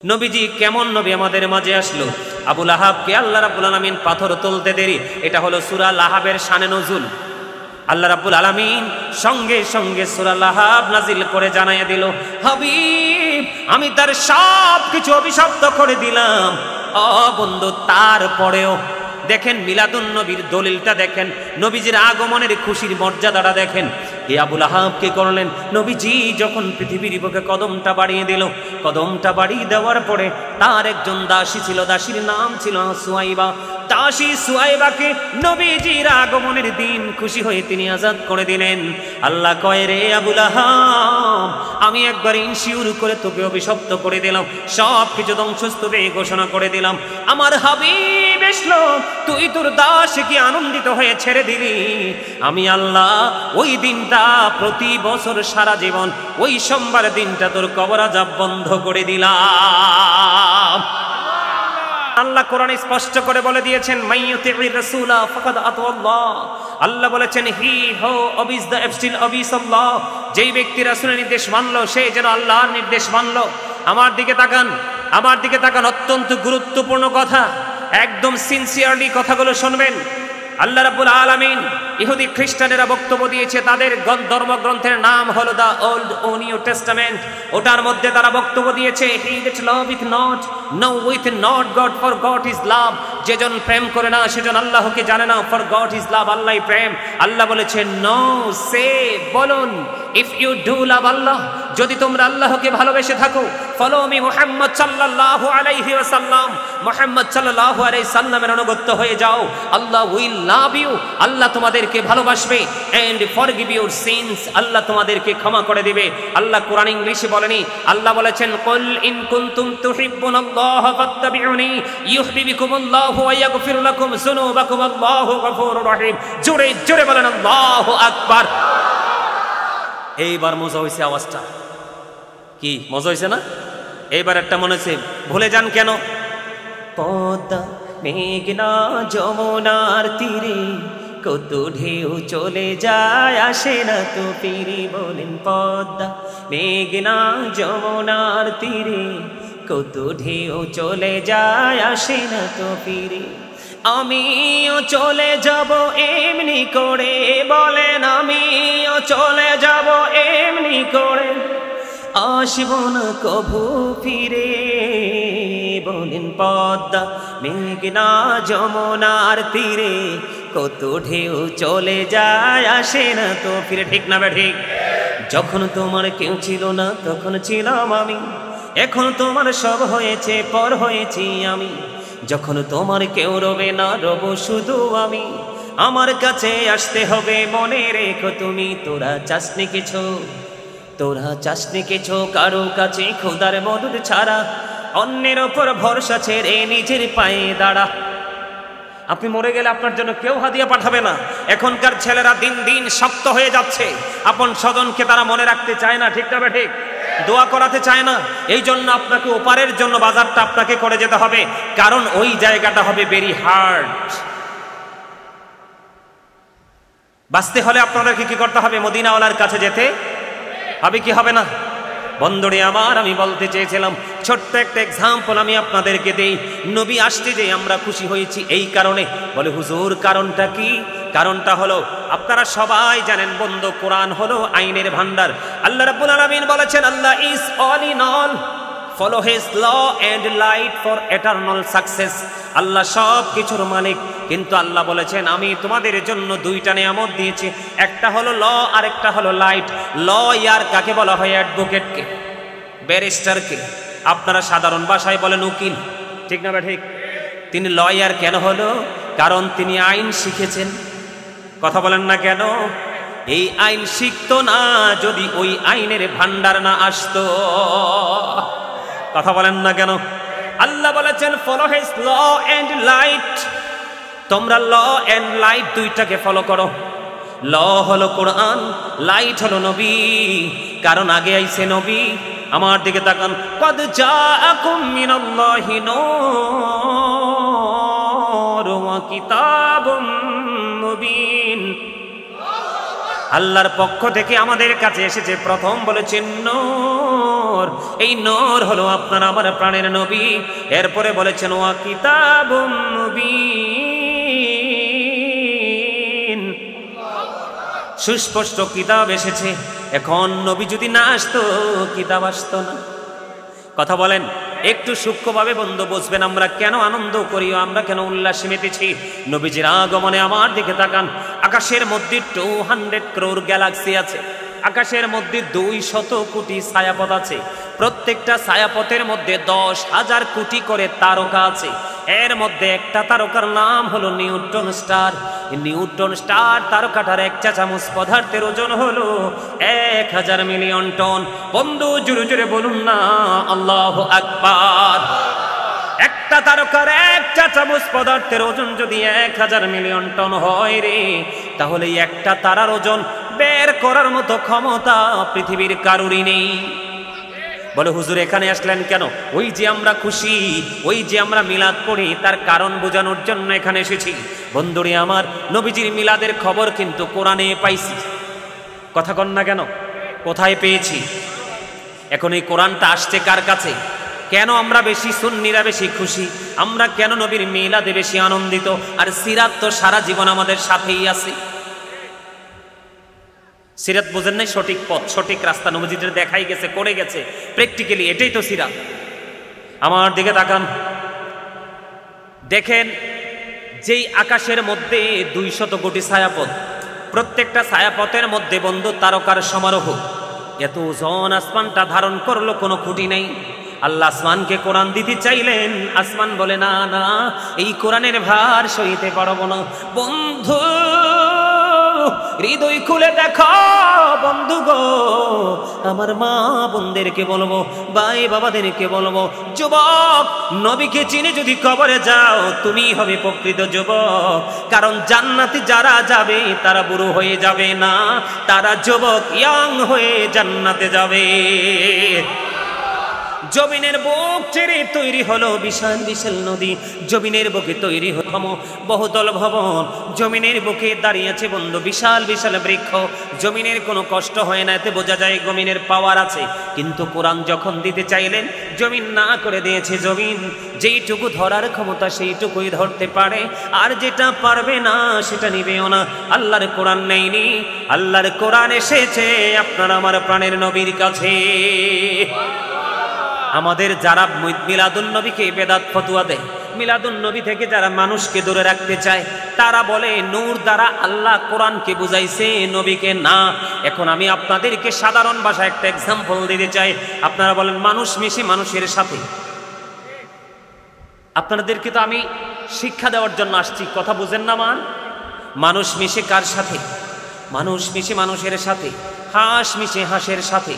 নবীজি কেমন নবী আমাদের মাঝে আসলো? আবু লাহাবকে আল্লাহ রাব্বুল আলামিন পাথর তুলতে দেরি, এটা হলো সূরা লাহাবের শানে নজুল। আল্লাহ রাব্বুল আলামিন সঙ্গে সঙ্গে সূরা লাহাব নাজিল করে জানাইয়া দিল, হাবিব আমি তার সব কিছু অভিশপ্ত করে দিলাম। ও বন্ধু, তারপরেও দেখেন মিলাদুন নবীর দলিলটা দেখেন, নবীজির আগমনের খুশির মর্যাদাটা দেখেন। এই আবু লাহাব কি করলেন? নবীজি যখন পৃথিবীর বুকে কদমটা বাড়িয়ে দিল, কদমটা বাড়িয়ে দেওয়ার পরে তার একজন দাসী ছিল, দাসীর নাম ছিল সুয়াইবা। দাসী সুয়াইবাকে নবীজির আগমনের দিন খুশি হয়ে তিনি আজাদ করে দিলেন। আল্লাহ কয়, রে আবু লাহাব, আমি একবার ইনশিওর করে তোকে অভিশপ্ত করে দিলাম, সব কিছু ধ্বংসস্তূপে ঘোষণা করে দিলাম। আমার হাবিব এসলো, তুই তোর দাসকে আনন্দিত হয়ে ছেড়ে দিলি। আমি আল্লাহ ওই দিনটা প্রতি বছর সারা জীবন ওই সোমবার দিনটা তোর কবর আযাব বন্ধ করে দিলাম। আল্লাহ কোরআনে স্পষ্ট করে বলে দিয়েছেন, মাইয়ুতির রাসূলা ফাকাদ আতাল্লাহ। আল্লাহ বলেছেন, হি হো অবিস দ্য এফস্টিল অবিস আল্লাহ। যেই ব্যক্তি রাসূলের নির্দেশ মানলো সে যেন আল্লাহর নির্দেশ মানলো। আমার দিকে তাকান, আমার দিকে তাকান, অত্যন্ত গুরুত্বপূর্ণ কথা, একদম সিনসিয়ারলি কথাগুলো শুনবেন। আল্লাহ রাব্বুল আলামিন ইহুদি খ্রিস্টানেরা বক্তব্য দিয়েছে, তাদের ধর্মগ্রন্থের নাম হলো দা ওল্ড ও নিউ টেস্টামেন্ট। ওটার মধ্যে তারা বক্তব্য দিয়েছে, he that loveth not knoweth not God, for God is love। যেজন প্রেম করে না সেজন আল্লাহকে জানে না, ফর গড ইজ লাভ, আল্লাহই প্রেম। আল্লাহ বলেছেন, নো সে, বলুন, ইফ ইউ ডু লাভ আল্লাহ, যদি তোমরা আল্লাহকে ভালোবেসে থাকো, ফলো মি মুহাম্মদ সাল্লাল্লাহু আলাইহি ওয়াসাল্লাম, মুহাম্মদ সাল্লাল্লাহু আলাইহি সাল্লামের অনুগত হয়ে যাও, আল্লাহ উইল লাভ ইউ, আল্লাহ তোমাদেরকে ভালোবাসবে, এন্ড ফরগিভ ইউর সিনস, আল্লাহ তোমাদেরকে ক্ষমা করে দিবে। আল্লাহ কোরআন ইংলিশে বলেনি, আল্লাহ বলেছেন, কুল ইন কুনতুম তুহিব্বুনাল্লাহ ফাত্তাবিউনি ইউহিব্বুকুমুল্লাহু ওয়া ইয়াগফির লাকুম যুনুবাকুম, আল্লাহু গফুরুর রহিম। জোরে জোরে বলেন আল্লাহু আকবার। এইবার মজা হয়েছে, আওয়াজটা কি মজা হয়েছে না? এইবার একটা মনে হচ্ছে, ভুলে যান কেন? পদ্মা মেঘনা যমুনার তীরে কত ঢেউ চলে যায়, আসে না তো ফিরে। বলেন, পদ্মা মেঘনা যমুনার তীরে কত ঢেউ চলে যায়, আসে না তো ফিরে। আমিও চলে যাব এমনি করে, বলেন আমিও চলে যাব এমনি করে, আসব না কভু ফিরে। বলেন, পদ্মা মেঘনা যমুনার তীরে কত ঢেউ চলে যায়, আসে না তো ফিরে। ঠিক না বে ঠিক? যখন তোমার কেউ ছিল না তখন ছিলাম আমি, এখন তোমার সব হয়েছে, পর হয়েছি আমি। যখন তোমার কেউ রবে না, রব শুধু আমি। আমার কাছে আসতে হবে, মনে রেখো তুমি। তোরা চাসনি কিছু, তোরা চাসনি কিছু কারো কাছে খোদার মদদ ছাড়া, অন্যের ওপর ভরসা ছেড়ে নিজের পায়ে দাঁড়া। আপনি মরে গেলে আপনার জন্য কেউ হাদিয়া পাঠাবে না। এখনকার ছেলেরা দিন দিন শক্ত হয়ে যাচ্ছে, আপন স্বজনকে তারা মনে রাখতে চায় না। ঠিক না বে ঠিক? দোয়া করাতে চায় না। এই জন্য আপনাকে ওপারের জন্য বাজারটা আপনাকে করে যেতে হবে, কারণ ওই জায়গাটা হবে ভেরি হার্ড। বাঁচতে হলে আপনাদেরকে কি করতে হবে? মদিনাওয়ালার কাছে যেতে হবে, কি হবে না? বন্ধুরে আমার, আমি বলতে চেয়েছিলাম, ছোট্ট একটা এক্সাম্পল আমি আপনাদেরকে দেই। নবী আসতে যে আমরা খুশি হয়েছি এই কারণে। বলে, হুজুর কারণটা কি? কারণটা হলো, আপনারা সবাই জানেন বন্ধু, কোরআন হলো আইনের ভান্ডার। আল্লাহ রাব্বুল আলামিন বলেছেন, Allah is all in all, follow his law and light for eternal success. Allah সব কিছুর মালিক, কিন্তু আল্লাহ বলেছেন, আমি তোমাদের জন্য দুইটা নিয়ামত দিয়েছি, একটা হলো ল আর একটা হলো লাইট। ল ইয়ার কাকে বলা হয়? অ্যাডভোকেটকে, ব্যারিস্টারকে। আপনারা সাধারণ ভাষায় বলেন উকিল। ঠিক না ঠিক? তিনি লয়ার কেন হলো? কারণ তিনি আইন শিখেছেন। কথা বলেন না কেন? এই আইন শিখতো না যদি ওই আইনের ভান্ডার না আসতো। কথা বলেন না কেন? আল্লাহ বলেছেন, follow his law and light. তোমরা ল এন্ড লাইট দুইটাকে ফলো করো। ল হলো কোরআন, লাইট হলো নবী, কারণ আগে আইছে নবী। আমার দিকে তাকান, কদ জাআকুম মিনাল্লাহি নূরুন ওয়া কিতাবুম মুবিন। আল্লাহর পক্ষ থেকে আমাদের কাছে এসেছে। প্রথম বলেছেন নূর, এই নূর হলো আপনার আমার প্রাণের নবী। এরপরে বলেছেন ওয়া কিতাবুম মুবিন, সুস্পষ্ট কিতাব এসেছে। এখন নবী যদি না আসতো কিতাব আসতো না। কথা বলেন, একটু সূক্ষ্মভাবে বন্ধু বুঝবেন আমরা কেন আনন্দ করি, আমরা কেন উল্লাসে মেতেছি। নবীজির আগমনে আমার দিকে তাকান। আকাশের মধ্যে 200 crore গ্যালাক্সি আছে, আকাশের মধ্যে 200 কোটি ছায়াপথ আছে, প্রত্যেকটা ছায়াপথের মধ্যে 10,000 কোটি করে তারকা আছে। এর মধ্যে একটা তারকার নাম হলো নিউট্রন স্টার। নিউট্রন স্টার তারকাটার 1 চা চামচ পদার্থের ওজন হলো 1000 মিলিয়ন টন। বন্ধু জোরে জোরে বলুন না আল্লাহু আকবার। একটা তারকার 1 চা চামচ পদার্থের ওজন যদি 1000 মিলিয়ন টন হয় রে, তাহলে একটা তারার ওজন বের করার মতো ক্ষমতা পৃথিবীর কারুরই নেই। বলে হুজুর এখানে আসলেন কেন? ওই যে আমরা খুশি, ওই যে আমরা মিলাদ পড়ি, তার কারণ বোঝানোর জন্য এখানে এসেছি। বন্ধুরে আমার, নবীজির মিলাদের খবর কিন্তু কোরআনে পাইছি। কথা কন না কেন? কোথায় পেয়েছি? এখন এই কোরআনটা আসছে কার কাছে? কেন আমরা বেশি সুন্নিরা বেশি খুশি? আমরা কেন নবীর মিলাদে বেশি আনন্দিত? আর সিরাত তো সারা জীবন আমাদের সাথেই আছে। সিরাত বোঝেন নাই? সঠিক পথ, সঠিক রাস্তা নবীজিদের দেখাই গেছে, করে গেছে প্র্যাকটিক্যালি। এটাই তো সিরাত। আমার দিকে তাকান, দেখেন যেই আকাশের মধ্যে 200 কোটি ছায়াপথ, প্রত্যেকটা ছায়াপথের মধ্যে বন্ধু তারকার সমারোহ। এত ওজন আসমানটা ধারণ করলো, কোনো খুঁটি নেই। আল্লাহ আসমানকে কোরআন দিতে চাইলেন, আসমান বলে না না, এই কোরআনের ভার সইতে পারবো না। বন্ধু হৃদয় খুলে দেখো বন্ধু গো, আমার মা বোনদেরকে বলবো, ভাই বাবাদেরকে বলবো, যুবক নবীকে চিনে যদি কবরে যাও তুমি হবে প্রকৃত যুবক। কারণ জান্নাতে যারা যাবে তারা বুড়ো হয়ে যাবে না, তারা যুবক ইয়াং হয়ে জান্নাতে যাবে। জমিনের বুক ছেড়ে তৈরি হলো বিশাল বিশাল নদী, জমিনের বুকে তৈরি হলো বহুতল ভবন, জমিনের বুকে দাঁড়িয়েছে বন্ধু বিশাল বিশাল বৃক্ষ। জমিনের কোনো কষ্ট হয় না, এতে বোঝা যায় জমিনের পাওয়ার আছে। কিন্তু কোরআন যখন দিতে চাইলেন, জমিন না করে দিয়েছে। জমিন যেইটুকু ধরার ক্ষমতা সেইটুকুই ধরতে পারে, আর যেটা পারবে না সেটা নিবেও না। আল্লাহর কোরআন নেইনি, আল্লাহর কোরআন এসেছে আপনার আমার প্রাণের নবীর কাছে। আমাদের যারা মিলাদুন নবীকে বেদাত ফতোয়া দেয়, মিলাদুন নবী থেকে যারা মানুষকে দূরে রাখতে চায়, তারা বলে নূর দ্বারা আল্লাহ কোরআনকে বুঝাইছে, নবীকে না। এখন আমি আপনাদেরকে সাধারণ ভাষায় একটা এক্সাম্পল দিতে চাই। আপনারা বলেন মানুষ মিশে মানুষের সাথে। আপনাদেরকে তো আমি শিক্ষা দেওয়ার জন্য আসছি, কথা বুঝেন না মান? মানুষ মিশে কার সাথে? মানুষ মিশে মানুষের সাথে। হাঁস মিশে হাঁসের সাথে,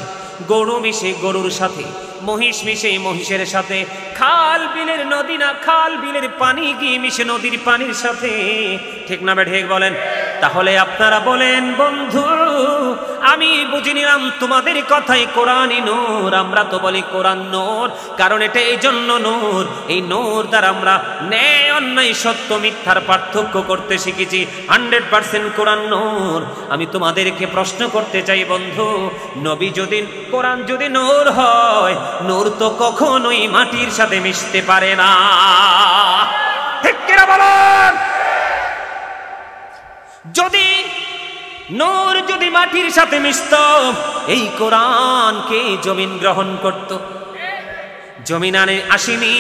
গরু মিশে গরুর সাথে, মহিষ মিশে মহিষের সাথে। খাল বিলের নদী না, খাল বিলের পানি গিয়ে মিশে নদীর পানির সাথে। ঠিক না ঠিক বলেন? তাহলে আপনারা বলেন বন্ধু আমি বুঝে নিলাম তোমাদের কথাই কোরআনই নূর। আমরা তো বলি কোরআন নূর, কারণ এটা এই জন্য নূর, এই নূর দ্বারা আমরা ন্যায় অন্যায় সত্য মিথ্যার পার্থক্য করতে শিখেছি। 100% কোরআন নূর। আমি তোমাদেরকে প্রশ্ন করতে চাই বন্ধু, নবী যদি, কোরআন যদি নূর হয়, নূর তো কখনোই মাটির সাথে মিশতে পারে না। ঠিক কিনা বলেন? যদি নূর যদি মাটির সাথে মিশত, এই কোরআনকে জমিন গ্রহণ করত। জমিন আসেনি।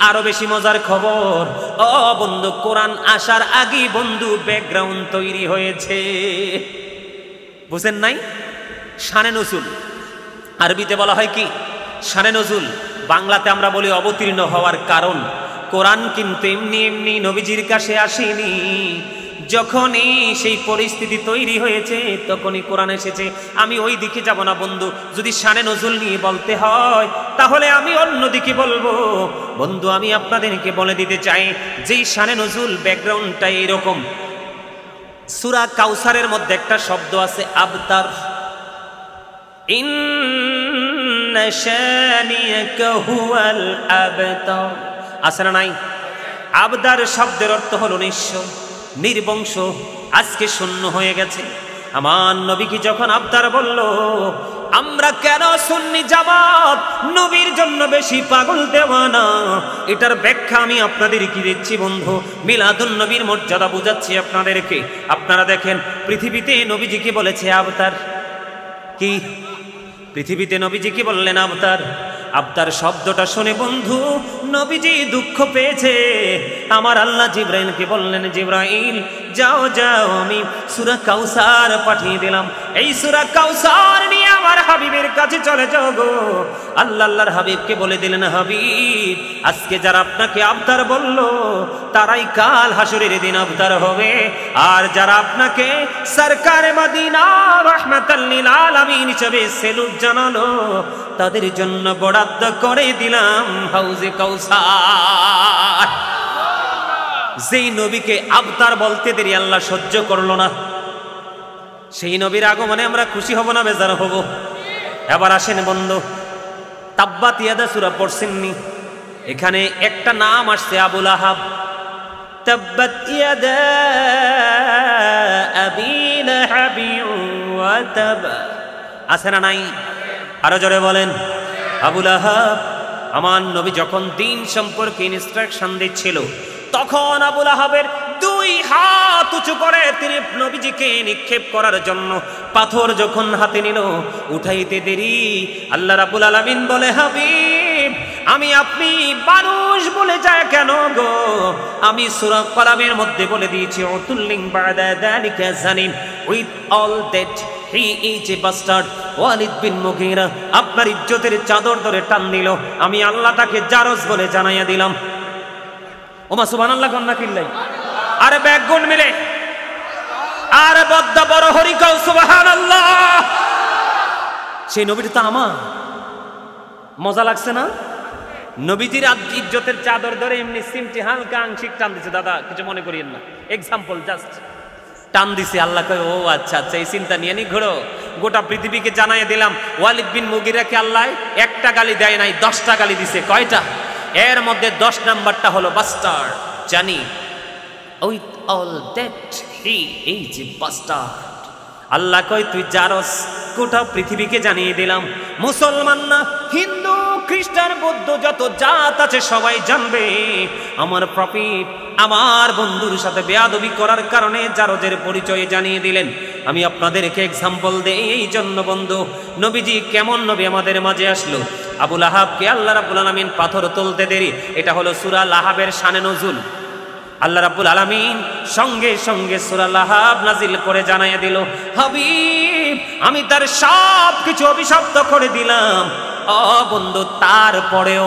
আরো বেশি মজার খবর, ও বন্ধু কোরআন আসার আগে বন্ধু ব্যাকগ্রাউন্ড তৈরি হয়েছে। বুঝেন নাই? শানে নজুল, আরবিতে বলা হয় কি? শানে নজুল। বাংলাতে আমরা বলি অবতীর্ণ হওয়ার কারণ। কোরআন কিন্তু এমনি এমনি নবীজির কাছে আসেনি। যখনই সেই পরিস্থিতি তৈরি হয়েছে তখনই কোরআন এসেছে। আমি ওই দিকে যাব না বন্ধু, যদি শানে নজুল নিয়ে বলতে হয় তাহলে আমি অন্যদিকে বলবো। বন্ধু আমি আপনাদেরকে বলে দিতে চাই, যেই শানে নজুল ব্যাকগ্রাউন্ডটা এইরকম। সূরা কাউসারের মধ্যে একটা শব্দ আছে আবতার। ইন্না শানিয়াকা হুয়াল আবতার, আছে না নাই? আবদার শব্দের অর্থ হলো নিঃস্ব, নির্বংশ। আজকে শূন্য হয়ে গেছে। আমার নবীকে যখন আবতার বলল, আমরা কেন সুন্নি জামাত নবীর জন্য বেশি পাগল দেওয়ানা, এটার ব্যাখ্যা আমি আপনাদেরকে দিচ্ছি বন্ধু। মিলাদুন নবীর মর্যাদা বুঝাচ্ছি আপনাদেরকে। আপনারা দেখেন, পৃথিবীতে নবীজিকে বলেছে আবতার। কি পৃথিবীতে নবীজিকে বললেন আবতার? আবতার শব্দটা শুনে বন্ধু নবীজি দুঃখ পেয়েছে। আমার আল্লাহ জিব্রাইলকে বললেন, জিব্রাইল যাও যাও, আমি সূরা কাউসার পাঠিয়ে দিলাম, এই সূরা কাউসার নিয়ে আমার হাবিবের কাছে চলে যাও গো। আল্লাহর হাবিবকে বলে দিলেন, হাবিব আজকে যারা আপনাকে আবতার বলল তারাই কাল হাসরের দিন আবতার হবে, আর যারা আপনাকে সরকারে মদিনা রাহমাতাল লিল আলামিন হিসেবে সেলুট জানালো তাদের জন্য বরাদ্দ করে দিলাম হাউজে কাউসার। যেই নবীকে আবতার বলতে দেরি আল্লাহ সহ্য করলো না, সেই নবীর আগমনে আমরা খুশি হব না বেজার হব? এবার আসেন বন্ধু, তাব্বাত ইয়াদা সূরা পড়ছেননি? এখানে একটা নাম আসছে আবু লাহাব। তাব্বাত ইয়াদা আবি লাহাব ওয়া তাব, আছে না নাই? আরো জোরে বলেন। আবু লাহাব, আমার নবী যখন দ্বীন সম্পর্কে ইনস্ট্রাকশন দিচ্ছিল তখন আবু লাহাবের দুই হাত উঁচু করে তিনি নবীজিকে নিক্ষেপ করার জন্য পাথর যখন হাতে নিল, উঠাইতে দেরি আল্লাহ রাব্বুল আলামিন বলে, হাবিব আমি আপনি মানুষ বলে যায় কেন গো? আমি সূরা কলামের মধ্যে বলে দিয়েছি, উতুল্লিং বাদা যালিকা জানিন, with all that he is a bastard. Walid bin Mughira আপনার ইজ্জতের চাদর ধরে টান দিল, আমি আল্লাহ তাকে জারজ বলে জানাইয়া দিলাম। ওমা সুবহানাল্লাহ কন্যা কিল্লাই, আরে ব্যাগুন মিলে আরে বদ্দা বড় হরি কও সুবহানাল্লাহ। সেই নবীটা তো আমার, মজা লাগছে না? নবীজির ইজ্জতের চাদর ধরে এমনি সিমটি হালকা আংশিক টান দিছে। দাদা কিছু মনে করিয়েন না, এক্সাম্পল জাস্ট টান দিছে। আল্লাহ কয়, ও আচ্ছা আচ্ছা, এই চিন্তা নিয়ে নি ঘোরো। গোটা পৃথিবীকে জানাইয়া দিলাম, ওয়ালিদ বিন মুগীরাকে আল্লাহ একটা গালি দেয় নাই, 10টা গালি দিছে। কয়টা? এর মধ্যে 10 নাম্বারটা হলো বাস্টার্ড। জানি with all that he is a bastard. Allah কয় তুই জারস, গোটা পৃথিবীকে জানিয়ে দিলাম। মুসলমান না, হিন্দু, খ্রিস্টান, বৌদ্ধ, যত জাত আছে সবাই জানবে আমার প্রফিট আমার বন্ধুর সাথে বেয়াদবি করার কারণে জারজের পরিচয় জানিয়ে দিলেন। আমি আপনাদেরকে এক্সাম্পল দেই এই জন্য বন্ধু, নবীজি কেমন নবী আমাদের মাঝে আসলো। আবু লাহাবকে আল্লাহ রাব্বুল আলামিন পাথর তুলতে দেরি, এটা হলো সূরা লাহাবের শানে নজুল। আল্লাহ রাব্বুল আলামিন সঙ্গে সঙ্গে সূরা লাহাব নাজিল করে জানাইয়া দিল, হাবিব আমি তার সব কিছু অভিশপ্ত করে দিলাম। ও বন্ধু, তারপরেও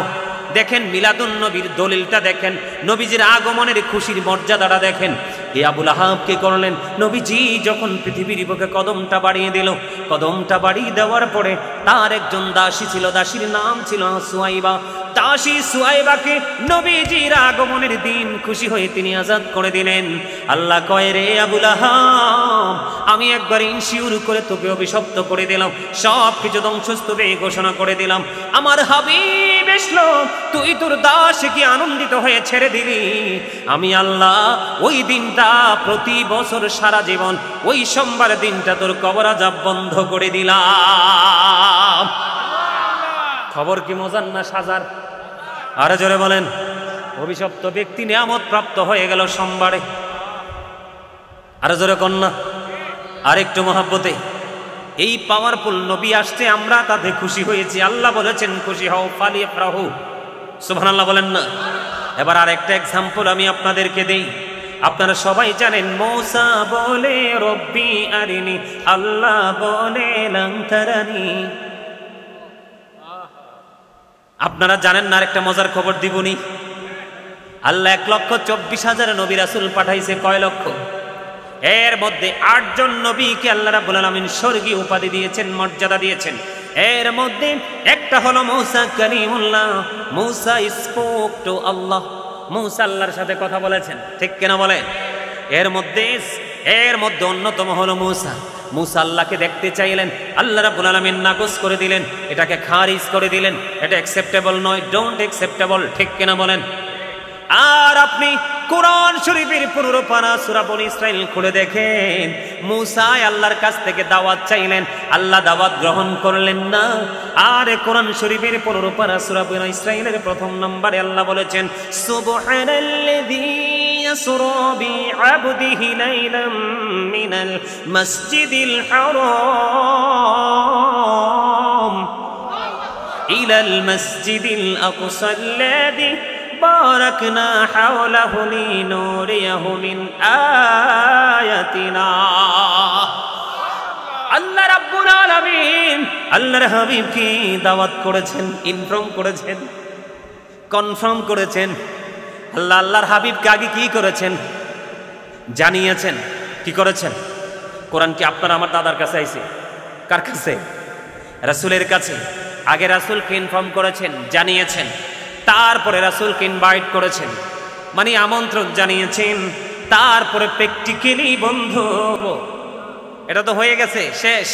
দেখেন মিলাদুন নবীর দলিলটা দেখেন, নবীজির আগমনের খুশির মর্যাদাটা দেখেন। এই আবু লাহাব কি করলেন? নবীজি যখন পৃথিবীর বুকে কদমটা বাড়িয়ে দিল, কদমটা বাড়িয়ে দেওয়ার পরে তার একজন দাসী ছিল, দাসীর নাম ছিল সুয়াইবা। দাসী সুয়াইবাকে নবীজির আগমনের দিন খুশি হয়ে তিনি আজাদ করে দিলেন। আল্লাহ কয়, রে আবু লাহাব আমি একবার ইনশিওর করে তোকে অভিশপ্ত করে দিলাম, সব কিছু ধ্বংসস্তূপে ঘোষণা করে দিলাম। আমার হাবিব এসলো, তুই তোর দাসকে আনন্দিত হয়ে ছেড়ে দিলি। আমি আল্লাহ ওই দিনটা প্রতি বছর সারা জীবন ওই সোমবার দিনটা তোর কবর আযাব বন্ধ করে দিলাম। খবর কি মজার না সাজার? আরে জোরে বলেন। অভিশপ্ত ব্যক্তি নিয়ামত প্রাপ্ত হয়ে গেল সোমবারে। আরে জোরে কন্যা, আরেকটু মহাব্বতে। এই পাওয়ারফুল নবী আসছে, আমরা তাতে খুশি হয়েছি। আল্লাহ বলেছেন খুশি হও, ফালিয়াফরাহু। সুবহানাল্লাহ বলেন না? এবার আরেকটা এক্সাম্পল আমি আপনাদেরকে দেই। আপনারা সবাই জানেন মূসা বলে রব্বি আরিনি, আল্লাহ বলে লান তারানি। আপনারা জানেন না? আরেকটা মজার খবর দিবনি। আল্লাহ 1,24,000 নবী রাসূল পাঠাইছে। কয় লক্ষ? এর মধ্যে 8 জন নবীকে আল্লাহ রাব্বুল আলামিন স্বর্গীয় উপাধি দিয়েছেন, মর্যাদা দিয়েছেন। এর মধ্যে একটা হলো মূসা কালিমুল্লাহ। মূসা স্পোক টু আল্লাহ, মূসা আল্লাহর সাথে কথা বলেছেন, ঠিক কিনা বলেন? এর মধ্যে অন্যতম হলো মূসা। মূসা আল্লাহকে দেখতে চাইলেন, আল্লাহ রাব্বুল আলামিন নাকচ করে দিলেন, এটাকে খারিজ করে দিলেন, এটা অ্যাকসেপ্টেবল নয়, ডোন্ট অ্যাকসেপ্টেবল, ঠিক কিনা বলেন? আর আপনি কোরআন শরীফের 15 পারা সূরা বনী ইসরাইল খুলে দেখেন, মূসা আল্লাহর কাছ থেকে দাওয়াত চাইলেন, আল্লাহ দাওয়াত গ্রহণ করলেন না। আর কোরআন শরীফের 15 পারা সূরা বনী ইসরাইলের প্রথম নম্বরে আল্লাহ বলেছেন, সুবহানাল্লাযী ইয়াসরা বিআবদিহি লাইলাম মিনাল মাসজিদিল হারাম ইলাল মাসজিদিল আকসাল্লাযী বারাকনা হাওলাহু লিনুরিয়াহু মিন আয়াতিনা। আল্লাহ রাব্বুল আলামিন আল্লাহর হাবিবকে দাওয়াত করেছেন, ইনফর্ম করেছেন, কনফার্ম করেছেন। আল্লাহ আল্লাহর হাবিবকে আগে কি করেছেন? জানিয়েছেন। কি করেছেন? কোরআন কি আপনার আমার দাদার কাছে আইছে? কার কাছে? রাসূলের কাছে। আগে রাসূলকে ইনফর্ম করেছেন, জানিয়েছেন, তারপরে রাসূলকে ইনভাইট করেছেন, মানে আমন্ত্রণ জানিয়েছেন, তারপরে প্র্যাকটিক্যালি বন্ধু এটা তো হয়ে গেছে, শেষ।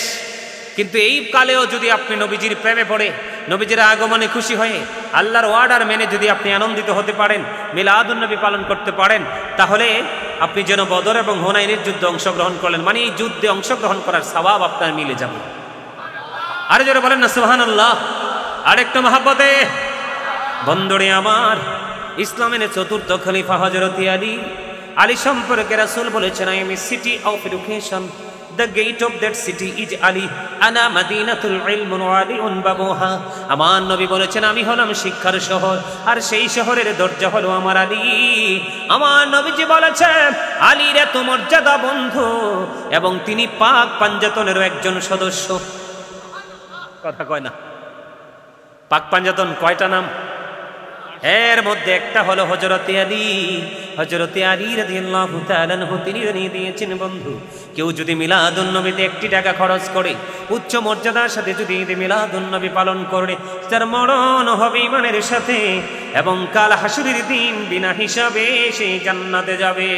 কিন্তু এই কালেও যদি আপনি নবীজির প্রেমে পড়ে, নবীজির আগমনে খুশি হয়ে, আল্লাহর অর্ডার মেনে যদি আপনি আনন্দিত হতে পারেন, মিলাদুন নবী পালন করতে পারেন, তাহলে আপনি যেন বদর এবং হুনাইনের যুদ্ধে অংশগ্রহণ করলেন, মানে এই যুদ্ধে অংশগ্রহণ করার সওয়াব আপনার মিলে যাবে। আরে জোরে বলেন না সুবহানাল্লাহ। আরেকটু মহব্বতে বন্ধুরে আমার, ইসলামের চতুর্থ খলিফা হযরত আলী সম্পর্কে রাসূল বলেছেন, I M a city of education, the gate of that city is Ali, ana madinatul ilm wa aliun babuha। আমার নবী বলেছেন, আমি হলাম শিক্ষার শহর, আর সেই শহরের দরজা হলো আমার আলী। আমার নবীজি বলেছেন, আলীর এত মর্যাদা বন্ধু, এবং তিনি পাক পাঞ্জাতনেরও একজন সদস্য। কথা কয় না? পাক পাঞ্জাতন কয়টা নাম? এর মধ্যে একটা হলো হযরত আলী। হযরত আলী রাদিয়াল্লাহু তাআলা আনহু তিনি জানিয়ে দিয়েছেন, বন্ধু কেউ যদি মিলাদুন নবীতে 1 টাকা খরচ করে, উচ্চ মর্যাদার সাথে যদি ঈদ মিলাদুন নবী পালন করে, তার মরণ হবে ঈমানের সাথে, এবং কাল হাসরের দিন বিনা হিসাবে সে জান্নাতে যাবে।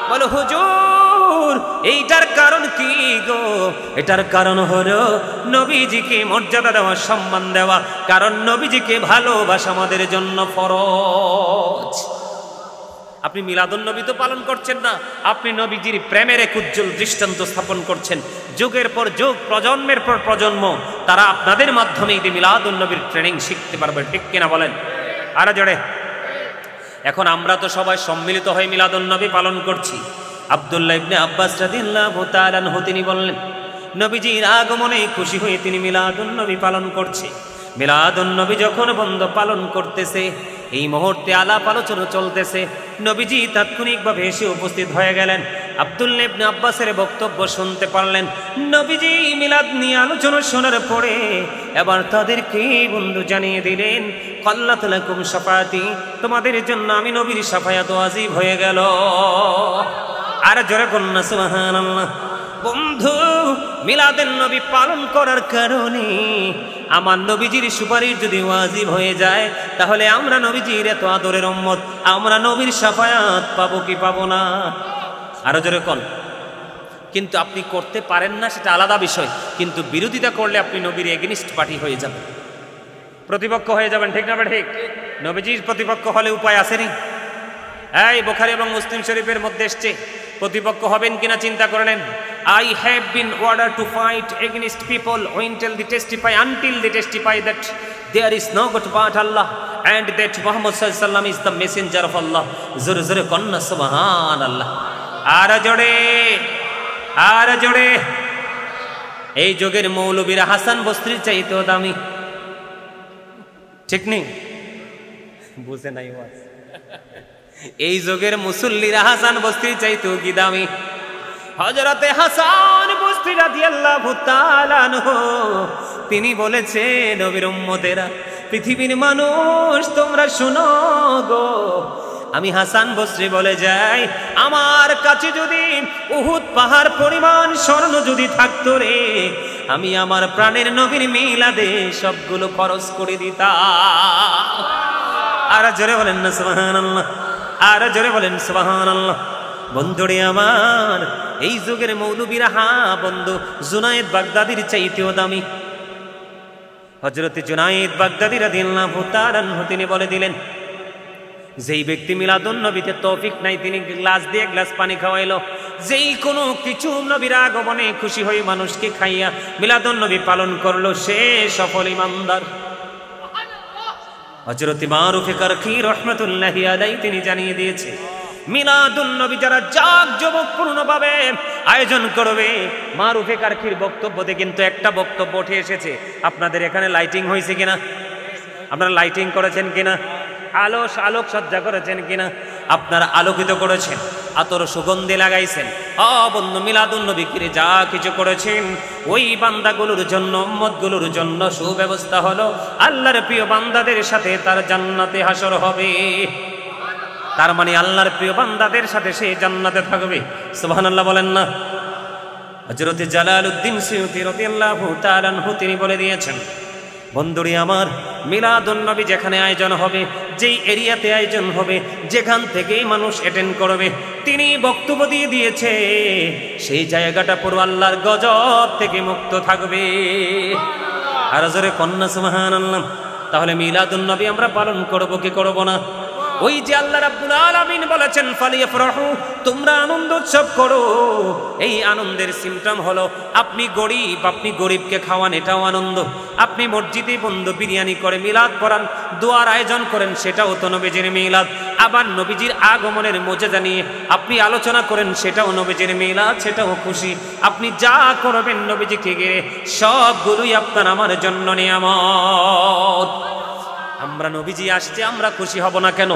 বলো হুজুর এইটার কারণ কি গো? এটার কারণ হলো নবীজিকে মর্যাদা দেওয়া, সম্মান দেওয়া, কারণ নবীজিকে ভালোবাসা আমাদের জন্য ফরজ। আপনি মিলাদুন নবী তো পালন করছেন না, আপনি নবীজির প্রেমের এক উজ্জ্বল দৃষ্টান্ত স্থাপন করছেন। যুগের পর যুগ, প্রজন্মের পর প্রজন্ম তারা আপনাদের মাধ্যমে ঈদ মিলাদুন নবীর ট্রেনিং শিখতে পারবে, ঠিক কিনা বলেন? আরে জোরে। এখন আমরা তো সবাই সম্মিলিত হয়ে মিলাদুন নবী পালন করছি। আব্দুল্লাহ ইবনে আব্বাস রাদিয়াল্লাহু তাআলা আনহু তিনি বললেন, নবীজির আগমনে খুশি হয়ে তিনি মিলাদুন নবী পালন করছে। মিলাদুন নবী যখন বন্ধ পালন করতেছে, এই মুহূর্তে আলাপ আলোচনা চলতেছে, নবীজি তাৎক্ষণিকভাবে এসে উপস্থিত হয়ে গেলেন। আব্দুল্লাহ ইবনে আব্বাসের বক্তব্য শুনতে পারলেন। নবীজি মিলাদ নিয়ে আলোচনা শোনার পরে এবার তাদেরকে বন্ধু জানিয়ে দিলেন, কাল্লাত লাকুম শাফাআতি, তোমাদের জন্য আমি নবীর শাফায়াত ওয়াজিব হয়ে গেল। আর জোরে কন্যা সুবহানাল্লাহ। বন্ধু মিলাদুন নবী পালন করার কারণে আমার নবীজির সুপারিশ যদি ওয়াজিব হয়ে যায়, তাহলে আমরা নবীজির এত আদরের উম্মত, আমরা নবীর শাফায়াত পাবো কি পাবো না? আরো জোরে কোন। কিন্তু আপনি করতে পারেন না সেটা আলাদা বিষয়, কিন্তু বিরোধিতা করলে আপনি নবীর এগেনিস্ট পার্টি হয়ে যাবেন, প্রতিপক্ষ হয়ে যাবেন, ঠিক না? ঠিক। নবীজির প্রতিপক্ষ হলে উপায় আসেনি। এই বুখারী এবং মুসলিম শরীফের মধ্যে এসছে, প্রতিপক্ষ হবেন কিনা চিন্তা করলেন। I have been ordered to fight against people until they testify that there is no God but Allah and that Muhammad sallallahu alaihi wasallam is the messenger of Allah. Zore zore konna subhanallah. আর জোরে। এই যুগের মৌলবীরা হাসান বসরির চাইতেও দামি, ঠিক নেই? বুঝে নাই ওয়াজ। এই যুগের মুসল্লিরা হাসান বসরির চাইতেও কি দামি? হযরতে হাসান বসরি রাদিয়াল্লাহু তাআলা আনহু তিনি বলেছেন, নবীর উম্মতেরা, পৃথিবীর মানুষ তোমরা শোনো গো, আমি হাসান বসরি বলে যাই, আমার কাছে যদি উহুদ পাহাড় পরিমাণ স্বর্ণ যদি থাকতো রে, আমি আমার প্রাণের নবীর মিলাদে সবগুলো খরচ করে দিতাম। আর জোরে বলেন না সুবহানাল্লাহ, আর জোরে বলেন সুবহানাল্লাহ। বন্ধুরে আমার, এই যুগের মৌলবীরা বন্ধু জুনায়েদ বাগদাদির চাইতেও দামি। হযরত জুনায়েদ বাগদাদি রাদিয়াল্লাহু তাআলা আনহু তিনি বলে দিলেন, যেই ব্যক্তি মিলাদুন নবীতে তৌফিক নাই তিনি গ্লাস দিয়ে গ্লাস পানি খাওয়াইলো, যেই কোনো কিছু নবীর আগমনে খুশি হয়ে মানুষকে খাইয়া মিলাদুন নবী পালন করলো, সে সফল ইমানদার। হযরত মারুফে কারখী রাহমাতুল্লাহি আলাইহি তিনি জানিয়ে দিয়েছে, মিলাদুন নবী যারা জাঁকজমকপূর্ণভাবে আয়োজন করবে, মারুফে কারখীর বক্তব্যতে কিন্তু একটা বক্তব্য উঠে এসেছে। আপনাদের এখানে লাইটিং হয়েছে কিনা? আপনারা লাইটিং করেছেন কিনা? আলোক সজ্জা করেছেন কিনা? আপনারা আলোকিত করেছেন, আতর সুগন্ধি লাগাইছেন। বন্ধু, মিলাদুন নবীকে যা কিছু করেছেন, ওই বান্দাগুলোর জন্য, উম্মতগুলোর জন্য সুব্যবস্থা হলো আল্লাহর প্রিয় বান্দাদের সাথে তার জান্নাতে হাসর হবে। তার মানে আল্লাহর প্রিয় বান্দাদের সাথে সে জান্নাতে থাকবে। সুবহানাল্লাহ বলেন না? হযরত জালালউদ্দিন সুয়ুতী রাদিয়াল্লাহু তাআলা আনহু তিনি বলে দিয়েছেন, বন্ধুরি আমার, মিলাদুন নবী যেখানে আয়োজন হবে, যেই এরিয়াতে আয়োজন হবে, যেখান থেকেই মানুষ অ্যাটেন্ড করবে, তিনি বক্তব্য দিয়ে দিয়েছে সেই জায়গাটা পুরো আল্লাহর গজব থেকে মুক্ত থাকবে। আর জোরে কন্যা সুবহানাল্লাহ। তাহলে মিলাদুন নবী আমরা পালন করব কি করব না? ওই যে আল্লাহ রাব্বুল আলামিন বলেছেন ফালিয়াফরাহু, তোমরা আনন্দ উৎসব করো। এই আনন্দের সিমটম হলো আপনি গরিব, আপনি গরিবকে খাওয়ান, এটাও আনন্দ। আপনি মসজিদে বন্ধু বিরিয়ানি করে মিলাদ পড়ান, দোয়ার আয়োজন করেন, সেটাও তো নবীজির মিলাদ। আবার নবীজির আগমনের মুজিজা নিয়ে আপনি আলোচনা করেন, সেটাও নবীজির মিলাদ, সেটাও খুশি। আপনি যা করবেন নবীজিকে ঘিরে, সবগুলোই আপনার আমার জন্য নিয়ামত। আমরা নবীজি আসছে, আমরা খুশি হব না কেন?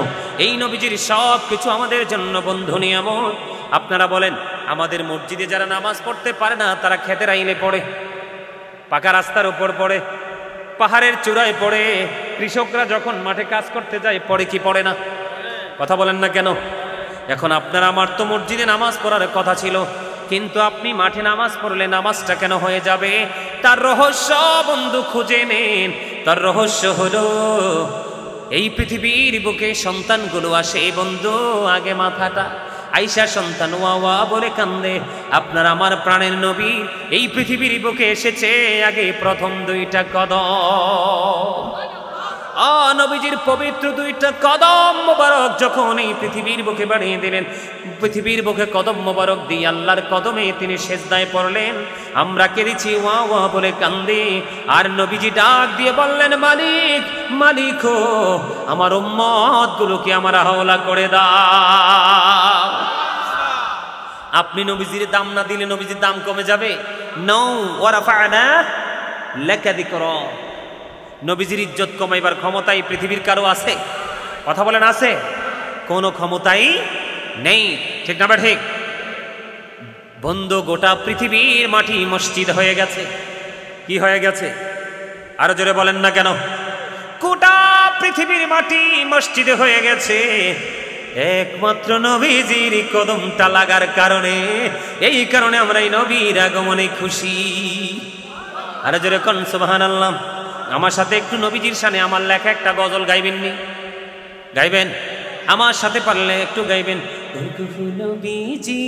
এই নবীজির সব কিছু আমাদের জন্য বন্ধু নিয়ামত। আপনারা বলেন, আমাদের মসজিদে যারা নামাজ পড়তে পারে না, তারা খেতের আইলে পড়ে, পাকা রাস্তার উপর পড়ে, পাহাড়ের চূড়ায় পড়ে, কৃষকরা যখন মাঠে কাজ করতে যায় পড়ে কি পড়ে না? কথা বলেন না কেন? এখন আপনার আমার তো মসজিদে নামাজ পড়ার কথা ছিল, কিন্তু আপনি মাঠে নামাজ পড়লে নামাজটা কেন হয়ে যাবে? তার রহস্য বন্ধু খুঁজে নেন। তার রহস্য হলো, এই পৃথিবীর বুকে সন্তানগুলো আসে বন্ধু, আগে মাথাটা আইসা সন্তান ওয়া ওয়া বলে কান্দে। আপনার আমার প্রাণের নবী এই পৃথিবীর বুকে এসেছে আগে প্রথম দুইটা কদম। নবীজির পবিত্র দুইটা কদম মোবারক যখন এই পৃথিবীর বুকে বাড়িয়ে দিলেন, পৃথিবীর বুকে কদম মোবারক দিয়ে আল্লাহর কদমে তিনি সেজদায় পড়লেন। আমরা কেঁদেছি, ওয়া ওয়া বলে কান্দি। আর নবীজি ডাক দিয়ে বললেন, মালিক, মালিক ও আমার উম্মত গুলোকে আমার হাওলা করে দাও। আপনি নবীজির দাম না দিলে নবীজির দাম কমে যাবে? নও, ওয়া রাফা'না লাকা যিকরা। নবীজির ইজ্জত কমাইবার ক্ষমতাই পৃথিবীর কারো আছে? কথা বলেন, আছে? কোনো ক্ষমতাই নেই, ঠিক না? ঠিক বন্ধু, গোটা পৃথিবীর মাটি মসজিদ হয়ে গেছে। কি হয়ে গেছে? আরো জোরে বলেন না কেন? গোটা পৃথিবীর মাটি মসজিদে হয়ে গেছে একমাত্র নবীজির কদমটা লাগার কারণে। এই কারণে আমরা এই নবীর আগমনে খুশি। আরো জোরে কোন সুবহানাল্লাহ। আমার সাথে একটু নবীজির শানে আমার লেখা একটা গজল গাইবেননি? গাইবেন? আমার সাথে পারলে একটু গাইবেন। নবীজি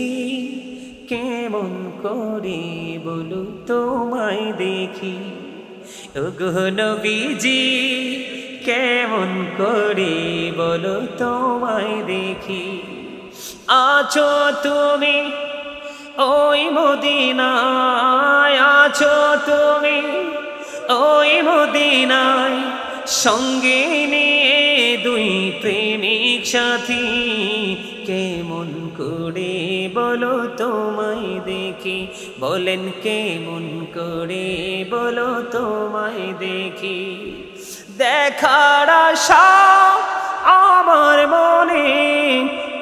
কেমন করে বলো তোমায় দেখি, ওগো নবীজি কেমন করে বলো তোমায় দেখি। আছো তুমি ওই মদিনায়, আছো তুমি ওই মদিনায়, সঙ্গে নিয়ে দুই প্রেমিক সাথী। কেমন করে বলো তোমায় দেখি, বলেন কেমন করে বলো তোমায় দেখি। দেখার আশা আমার মনে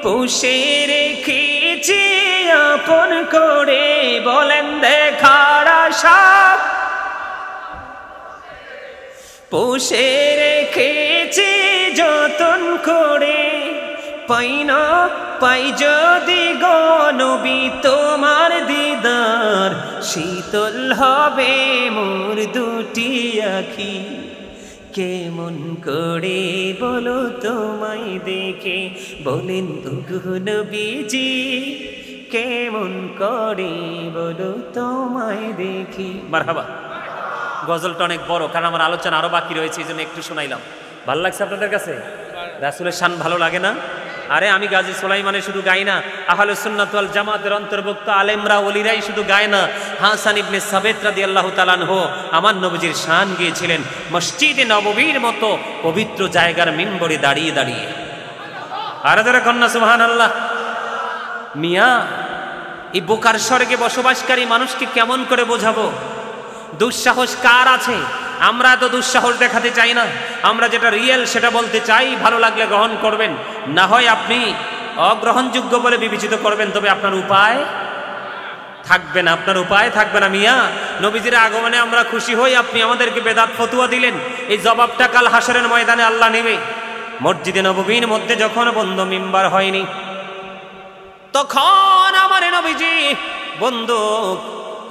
পুষে রেখেছি আপন করে, বলেন দেখার আশা পুষে রেখেছি যতন করে। পাই না পাই যদি গো নবী তোমার দিদার, শীতল হবে মোর দুটি আখি। কেমন করে বলো তোমায় দেখে, বলেন ওগো নবীজি কেমন করে বলো তোমায় দেখি। মারহাবা। গজলটা অনেক বড়, কারণ আমার আলোচনা আরো বাকি রয়েছে, এই জন্য একটু শোনাইলাম। ভালো লাগছে আপনাদের কাছে? রাসূলের শান ভালো লাগে না? আরে আমি গাজী সুলাইমানে শুধু গাই না, আহলে সুন্নাত ওয়াল জামাতের অন্তর্ভুক্ত আলেমরা ওলিরাই শুধু গায় না। হাসান ইবনে সাবিত রাদিয়াল্লাহু তাআলা আনহু আমার নবীজির শান গেয়েছিলেন মসজিদে নববীর মতো পবিত্র জায়গার মিম্বরে দাঁড়িয়ে দাঁড়িয়ে। আর যারা কন্যা সুবহানাল্লাহ। মিয়া, এই বোকার স্বর্গে বসবাসকারী মানুষকে কেমন করে বোঝাবো? দুঃসাহস কার আছে? আমরা তো দুঃসাহস দেখাতে চাই না, আমরা যেটা রিয়েল সেটা বলতে চাই। ভালো লাগলে গ্রহণ করবেন, না হয় আপনি অগ্রহণযোগ্য বলে বিবেচিত করবেন, তবে আপনার উপায় থাকবে না, আপনার উপায় থাকবে না। মিয়া, নবীজির আগমনে আমরা খুশি হই, আপনি আমাদেরকে বেদাত ফতুয়া দিলেন, এই জবাবটা কাল হাসরের ময়দানে আল্লাহ নেবে। মসজিদে নববীর মধ্যে যখন বন্ধ মিম্বার হয়নি, তখন আমার নবীজি বন্ধু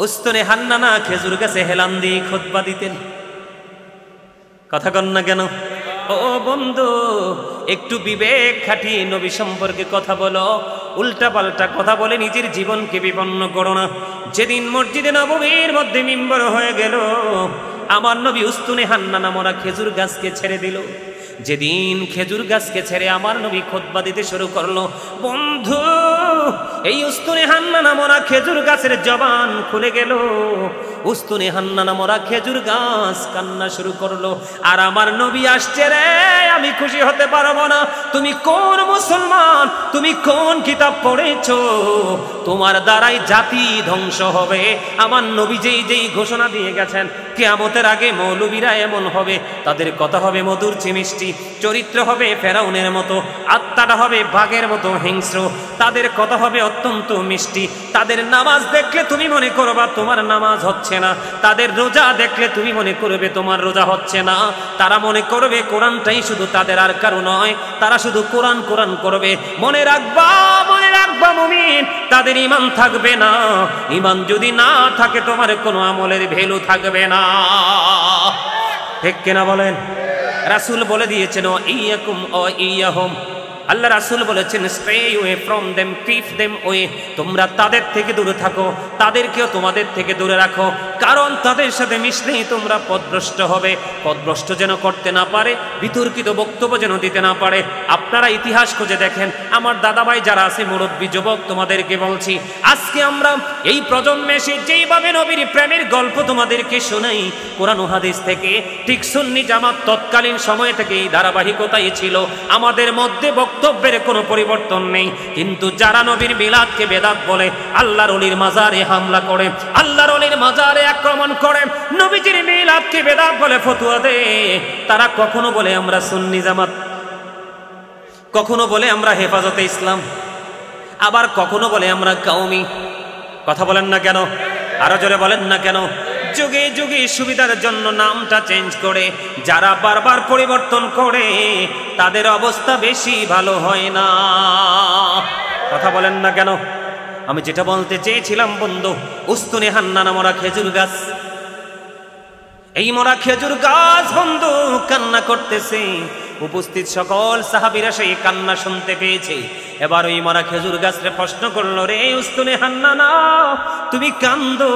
উস্তনে হান্নানা খেজুর গাছে হেলান দিয়ে খুতবা দিতেন। কথা কন না কেন? ও বন্ধু, একটু বিবেক খাটিয়ে নবী সম্পর্কে কথা বলো, উল্টা পাল্টা কথা বলে নিজের জীবনকে বিপন্ন করো না। যেদিন মসজিদে নববীর মধ্যে মিম্বর হয়ে গেল, আমার নবী উস্তুনে হান্নানা মোরা খেজুর গাছকে ছেড়ে দিল। যেদিন খেজুর গাছকে ছেড়ে আমার নবী খুতবা দিতে শুরু করলো, বন্ধু এই উস্তুনে হান্নানা মোরা খেজুর গাছের জবান খুলে গেল। উস্তুনে হান্নানা মোরা খেজুর গাছ কান্না শুরু করলো, আর আমার নবী আসছে রে, আমি খুশি হতে পারবো না। তুমি কোন মুসলমান? তুমি কোন কিতাব পড়েছো? তোমার দ্বারাই জাতি ধ্বংস হবে। আমার নবী যেই ঘোষণা দিয়ে গেছেন, কিয়ামতের আগে মৌলবীরা এমন হবে, তাদের কথা হবে মধুর মিষ্টি, চরিত্র হবে ফেরাউনের মতো, আত্মাটা হবে বাঘের মতো হিংস্র, তাদের কথা হবে অত্যন্ত মিষ্টি। তাদের নামাজ দেখলে তুমি মনে করবা তোমার নামাজ হচ্ছে না, তাদের রোজা দেখলে তুমি মনে করবে তোমার রোজা হচ্ছে না। তারা মনে করবে কোরআনটাই শুধু তাদের, আর কারো নয়। তারা শুধু কোরআন কোরআন করবে। মনে রাখবা মুমিন, তাদের ঈমান থাকবে না। ঈমান যদি না থাকে, তোমার কোনো আমলের ভ্যালু থাকবে না। ঠিক কিনা বলেন? রাসূল বলে দিয়েছেন, ও ইয়াকুম ও ইয়াহুম, আল্লাহ রাসূল বলেছেন, stay way from them, keep them way. তোমরা তাদের থেকে দূরে থাকো, তাদেরকেও তোমাদের থেকে দূরে রাখো, কারণ তাদের সাথে মিশলেই তোমরা পথভ্রষ্ট হবে। পথভ্রষ্ট যেন করতে না পারে, বিতর্কিত বক্তব্য যেন দিতে না পারে। আপনারা ইতিহাস খুঁজে দেখেন, আমার দাদাভাই যারা আছে, মুরব্বী যুবক, তোমাদেরকে বলছি, আজকে আমরা এই প্রজন্মে এসে যেইভাবে নবীর প্রেমের গল্প তোমাদেরকে শোনাই কোরআন ও হাদিস থেকে, ঠিক সুন্নি জামাত তৎকালীন সময় থেকে এই ধারাবাহিকতাই ছিল। আমাদের মধ্যে বক্তব্যের কোনো পরিবর্তন নেই। কিন্তু যারা নবীর মিলাদকে বেদাত বলে, আল্লাহর ওলির মাজারে হামলা করে, আল্লাহর ওলির মাজারে আক্রমণ করে, নবীজির মিলাদকে বেদাত বলে ফতোয়া দেয়, তারা কখনো বলে আমরা সুন্নি জামাত, কখনো বলে আমরা হেফাজতে ইসলাম, আবার কখনো বলে আমরা কওমি। কথা বলেন না কেন? আরো জোরে বলেন না কেন? যুগে যুগে সুবিধার জন্য নামটা চেঞ্জ করে যারা বারবার পরিবর্তন করে, তাদের অবস্থা বেশি ভালো হয় না। কথা বলেন না কেন? আমি যেটা বলতে চেয়েছিলাম বন্ধু, উস্তুনে হান্নানা মোরা খেজুর গাছ, এই মোরা খেজুর গাছ বন্ধু কান্না করতেছে। উপস্থিত সকল সাহাবীরা সেই কান্না শুনতে পেয়েছে। এবার ওই মরা খেজুর গাছরে প্রশ্ন করলো, রে উস্তুনে হান্নানা, তুমি কান্দো?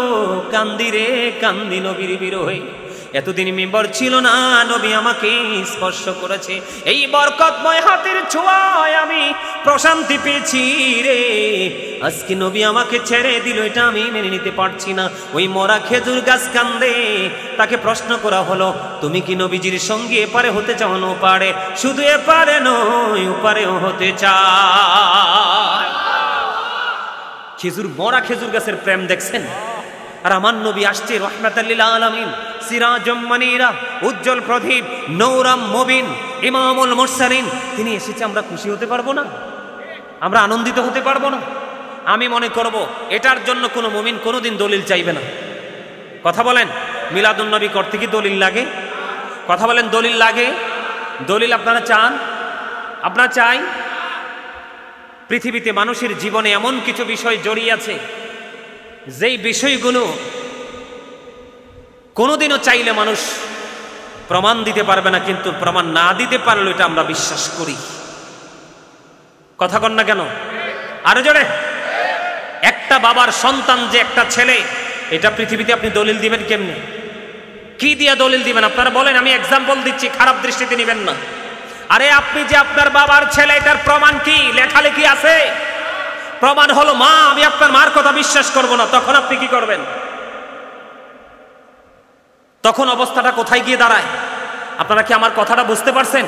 কান্দি রে কান্দি নবীর বিরহে। এতদিন মিম্বর ছিল না, নবী আমাকে স্পর্শ করেছে, এই বরকতময় হাতের ছোঁয়ায় আমি প্রশান্তি পেয়েছি রে। আজকে নবী আমাকে ছেড়ে দিল, এটা আমি মেনে নিতে পারছি না। ওই মরা খেজুর গাছ কান্দে। তাকে প্রশ্ন করা হলো, তুমি কি নবীজির সঙ্গে এপারে হতে চাও না ওপারে? শুধু এপারে নয়, ওপারেও হতে চায়। মরা খেজুর গাছের প্রেম দেখছেন? আর আমার নবী আসছে রাহমাতাল লিল আলামিন, সিরাজুম মুনীরা, উজ্জ্বল প্রদীপ, নূরাম মুবিন, ইমামুল মুরসালিন। তিনি এসেছে, আমরা খুশি হতে পারবো না? আমরা আনন্দিত হতে পারবো না? আমি মনে করব এটার জন্য কোনো মুমিন কোনোদিন দলিল চাইবে না। কথা বলেন, মিলাদুন নবী করতে কি দলিল লাগে? কথা বলেন, দলিল লাগে? দলিল আপনারা চান? আপনারা চাই? পৃথিবীতে মানুষের জীবনে এমন কিছু বিষয় জড়িয়ে আছে, যেই বিষয়গুলো কোনোদিনও চাইলে মানুষ প্রমাণ দিতে পারবে না, কিন্তু প্রমাণ না দিতে পারলে এটা আমরা বিশ্বাস করি। কথা কন না কেন? আরো জোরে। একটা বাবার সন্তান যে একটা ছেলে, এটা পৃথিবীতে আপনি দলিল দিবেন কেমনে? কি দিয়া দলিল দিবেন আপনারা বলেন? আমি এক্সাম্পল দিচ্ছি, খারাপ দৃষ্টিতে নেবেন না। আরে আপনি যে আপনার বাবার ছেলে, এটার প্রমাণ কি? লেখালেখি আছে? প্রমাণ হলো মা, আমি আপনার মার কথা বিশ্বাস করব না। তখন আপনি কি করবেন? তখন অবস্থাটা কোথায় গিয়ে দাঁড়ায়? আপনারা কি আমার কথাটা বুঝতে পারছেন?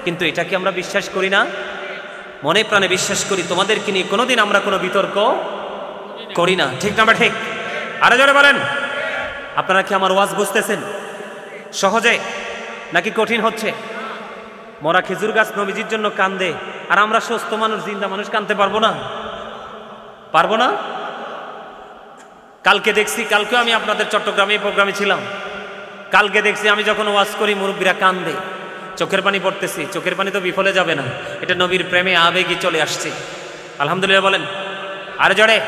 কিন্তু এটা কি আমরা বিশ্বাস করি না? মনে প্রাণে বিশ্বাস করি। তোমাদেরকে নিয়ে কোনোদিন আমরা কোনো বিতর্ক করি না, ঠিক না? ঠিক? আরে জোরে বলেন। আপনারা কি আমার ওয়াজ বুঝতেছেন সহজে নাকি কঠিন হচ্ছে? মরা খেজুর গাছ নবীজির জন্য কান্দে, আর আমরা সুস্থ মানুষ, জিন্দা মানুষ কান্দতে পারবো না? পারবো না? কালকে দেখছি, কালকেও আমি আপনাদের চট্টগ্রামে প্রোগ্রামে ছিলাম, কালকে দেখছি আমি যখন ওয়াজ করি মুরব্বীরা কান্দে, চোখের পানি পড়তেছি। চোখের পানি তো বিফলে যাবে না, এটা নবীর প্রেমে আবেগই চলে আসছে। আলহামদুলিল্লাহ বলেন। আরে জোরে।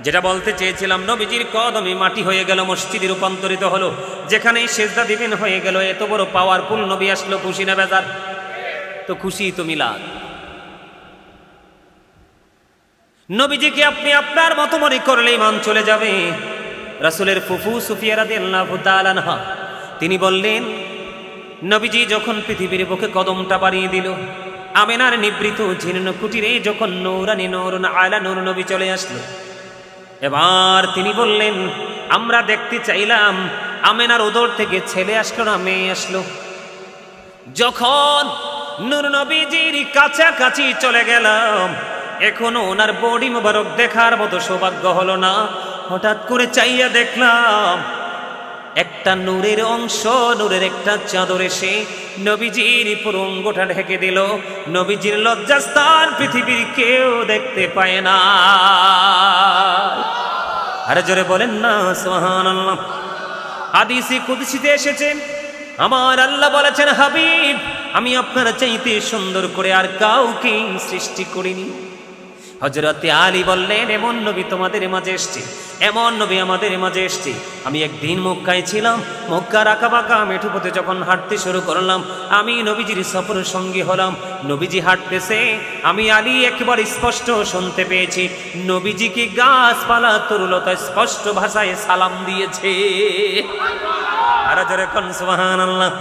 যেটা বলতে চেয়েছিলাম, নবীজির কদমে মাটি হয়ে গেল, মসজিদে রূপান্তরিত হলো, যেখানেই সেজদা দিবেন হয়ে গেল। এত বড় পাওয়ারফুল নবী আসলো, খুশি না বেজার? তো খুশি তো মিলাদ। নবীজিকে আপনি আপনার মতো মনে করলে ইমান চলে যাবে। রাসূলের ফুফু সুফিয়া রাদিয়াল্লাহু তাআলা আনহা তিনি বললেন, নবীজি যখন পৃথিবীর বুকে কদমটা বাড়িয়ে দিল, আমেনার নিবৃত জীর্ণ কুটিরে যখন নূরানি নূরুন আলা নূর নবী চলে আসলো, এবার তিনি বললেন, আমরা দেখতে চাইলাম আমেনার উদর থেকে ছেলে আসলো না মেয়ে আসলো। যখন নূর নবীজির কাছাকাছি চলে গেলাম, এখনো ওনার বডি মোবারক দেখার মতো সৌভাগ্য হলো না। হঠাৎ করে চাইয়া দেখলাম একটা নূরের অংশ, নূরের একটা চাদর এসে নবীজির পুরো অঙ্গটা ঢেকে দিল। নবীজির লজ্জাস্থান পৃথিবীর কেউ দেখতে পায় না। আরে জোরে বলেন না সুবহানাল্লাহ। হাদিসে কুদসিতে এসেছে, আমার আল্লাহ বলেছেন, হাবিব আমি আপনার চাইতে সুন্দর করে আর কাউকে সৃষ্টি করিনি। হযরতে আলী বললেন, এমন নবী তোমাদের মাঝে এসেছে, এমন নবী আমাদের মাঝে এসেছে। আমি একদিন মক্কায় ছিলাম, মক্কার আঁকাবাঁকা মেঠো পথে যখন হাঁটতে শুরু করলাম, আমি নবীজির সফরের সঙ্গী হলাম। নবীজি হাঁটতেছে, আমি আলী একবার স্পষ্ট শুনতে পেয়েছি নবীজিকে গাছপালা তরুলতা স্পষ্ট ভাষায় সালাম দিয়েছে। আর জোরে কোন সুবহানাল্লাহ।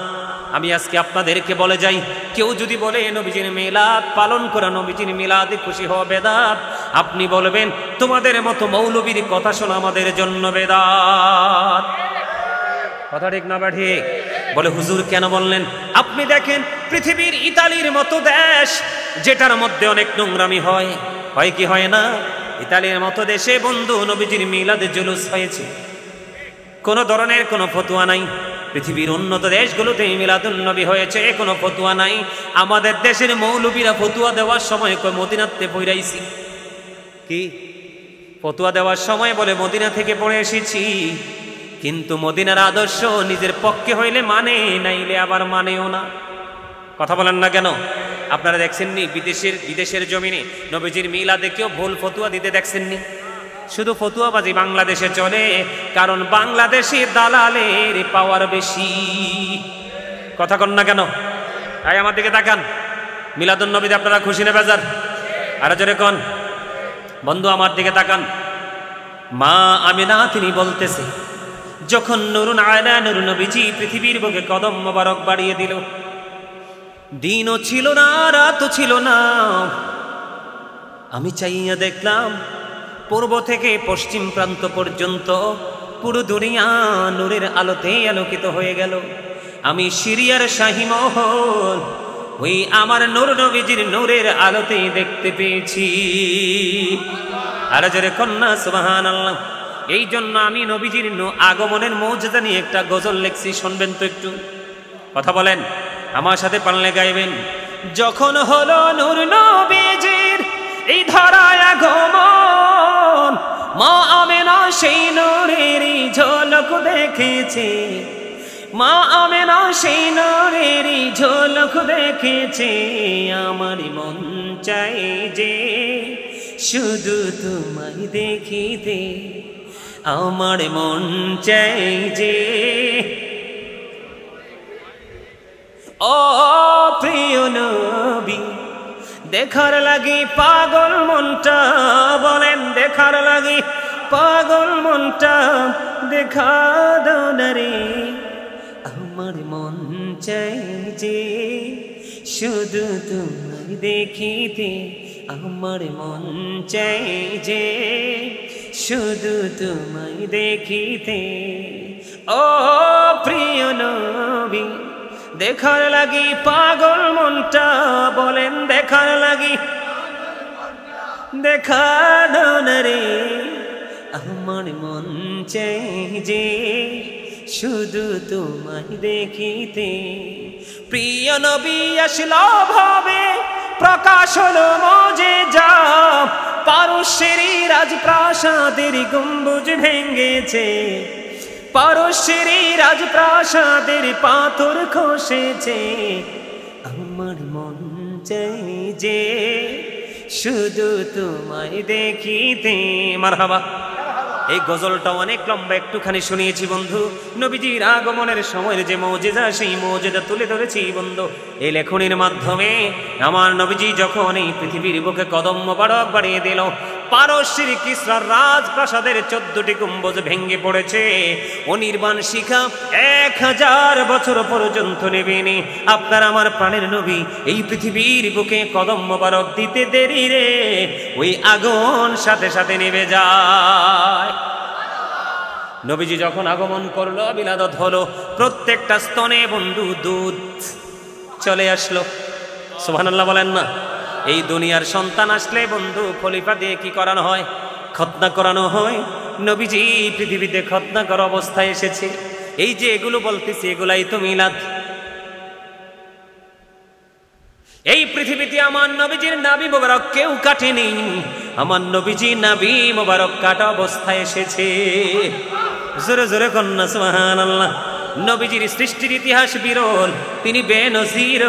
আমি আজকে আপনাদেরকে বলে যাই, কেউ যদি বলে নবীজির মিলাদ পালন করা, নবীজির মিলাদে খুশি হওয়া বেদাত, আপনি বলবেন তোমাদের মতো মৌলবীর কথা শোনা আমাদের জন্য বেদাত। কথা ঠিক না ঠিক? বলে হুজুর কেন বললেন? আপনি দেখেন পৃথিবীর ইতালির মতো দেশ, যেটার মধ্যে অনেক নোংরামি হয়, হয় কি হয় না? ইতালির মতো দেশে বন্ধু নবীজির মিলাদে জুলুস হয়েছে, কোনো ধরনের কোনো ফতোয়া নাই। পৃথিবীর উন্নত দেশগুলোতে মিলাদুন নবী হয়েছে, কোনো ফতোয়া নাই। আমাদের দেশের মৌলবীরা ফতোয়া দেওয়ার সময় মদিনাতে পড়াইছি, কি ফতোয়া দেওয়ার সময় বলে মদিনা থেকে পড়ে এসেছি, কিন্তু মদিনার আদর্শ নিজের পক্ষে হইলে মানে, নাইলে আবার মানেও না। কথা বলেন না কেন? আপনারা দেখছেননি বিদেশের জমিনে নবীজির মিলাদে কেউ ভুল ফতোয়া দিতে দেখছেননি? শুধু ফতুয়াবাজি বাংলাদেশে চলে, কারণ বাংলাদেশে দালালের পাওয়ার বেশি। কথা কন না কেন? তাই আমার দিকে তাকান, মিলাদুন নবীতে আপনারা খুশি না বেজার? আর জোরে কোন বন্ধু আমার দিকে তাকান। মা আমিনা তিনি বলতেছে, যখন নুরুন আলা নূর নবীজি পৃথিবীর বুকে কদম মোবারক বাড়িয়ে দিল, দিনও ছিল না রাতও ছিল না, আমি চাইয়া দেখলাম পূর্ব থেকে পশ্চিম প্রান্ত পর্যন্ত পুরো দুনিয়া নূরের আলোতে আলোকিত হয়ে গেল। আমি সিরিয়ার শাহী মহল ওই আমার নূর নবীজির নূরের আলোতে দেখতে পেয়েছি। আর জোরে কন্যা সুবহানাল্লাহ। এই জন্য আমি নবীজির আগমনের মৌজুদা নিয়ে একটা গজল লিখছি, শুনবেন তো একটু? কথা বলেন, আমার সাথে পারলে গাইবেন। যখন হলো নূর নবীজির এই ধরায় আগমন, মা আমেনা সেই নূরেরই ঝলক দেখেছে, মা আমেনা সেই নূরেরই ঝলক দেখেছে। আমার মন চাই যে শুধু তোমায় দেখিতে, আমার মন চাই যে ও প্রিয় নবী, দেখার লাগি পাগল মনটা, বলেন দেখার লাগি পাগল মনটা, দেখা দাও না রে, আমার মন চাই যে শুধু তোমায় দেখিতে আমার মন চাই যে, শুধু তোমায় দেখিতে। ও প্রিয় নবী, দেখার লাগি পাগল মনটা, বলেন দেখার লাগি, দেখা দাও না রে আমার মন চাই যে, শুধু তোমায় দেখিতে। প্রিয় নবী আসলো ভাবে, প্রকাশ হলো মজেজা, পারস্যের রাজপ্রাসাদের গম্বুজ ভেঙেছে, পারস্যের রাজপ্রাসাদের পাথর খসেছে। আমার মন চাই যে, শুধু তোমায় দেখিতে। মারহাবা। এই গজলটা অনেক লম্বা, একটুখানি শুনিয়েছি বন্ধু। নবীজির আগমনের সময়ের যে মৌজেজা, সেই মৌজেজা তুলে ধরেছি বন্ধু এই লেখনের মাধ্যমে। আমার নবীজি যখন এই পৃথিবীর বুকে কদম মোবারক বাড়িয়ে দিল, পারস্যের কিসরার রাজপ্রাসাদের 14টি গম্বুজ ভেঙে পড়েছে। অনির্বাণ শিখা 1000 বছর পর্যন্ত নেবেনি। আপনার আমার প্রাণের নবী এই পৃথিবীর বুকে কদম মোবারক দিতে দেরি রে, ওই আগুন সাথে সাথে নেবে যায়। নবীজি যখন আগমন করলো, বিলাদত হলো, প্রত্যেকটা স্তনে বন্ধু দুধ চলে আসলো। সুবহানাল্লাহ বলেন না। এই দুনিয়ার সন্তান আসলে বন্ধু খলিফা দিয়ে কি করানো হয়? খতনা করানো হয়। নবীজি পৃথিবীতে খতনা করা অবস্থায় এসেছে। এই যে এগুলো বলতেছি, এগুলাই তো মিলাদ। এই পৃথিবীতে আমার নবীজির নাভি মোবারক কেউ কাটেনি, আমার নবীজি নাভি মোবারক কাটা অবস্থায় এসেছে। জোরে জোরে কন্যা সুবহানাল্লাহ। নবীজির সৃষ্টির ইতিহাস বিরল, তিনি বেনজির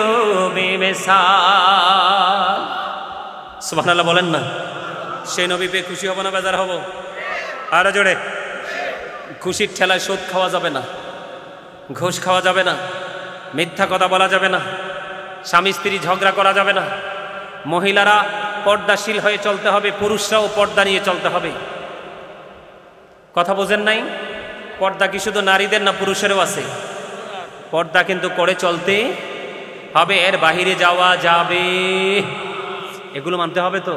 বেমিসাল। সুবহানাল্লাহ বলেন না। সেই নবী পেয়ে খুশি হব না বেজার হব? আরো জোরে। খুশির ঠেলায় সুদ খাওয়া যাবে না, ঘুষ খাওয়া যাবে না, মিথ্যা কথা বলা যাবে না, স্বামী স্ত্রী ঝগড়া করা যাবে না। মহিলারা পর্দাশীল হয়ে চলতে হবে, পুরুষরাও পর্দা নিয়ে চলতে হবে। কথা বোঝেন নাই? পর্দা কি শুধু নারীদের না, পুরুষেরও আছে? পর্দা কিন্তু করে চলতে হবে, এর বাহিরে যাওয়া যাবে। এগুলো মানতে হবে তো।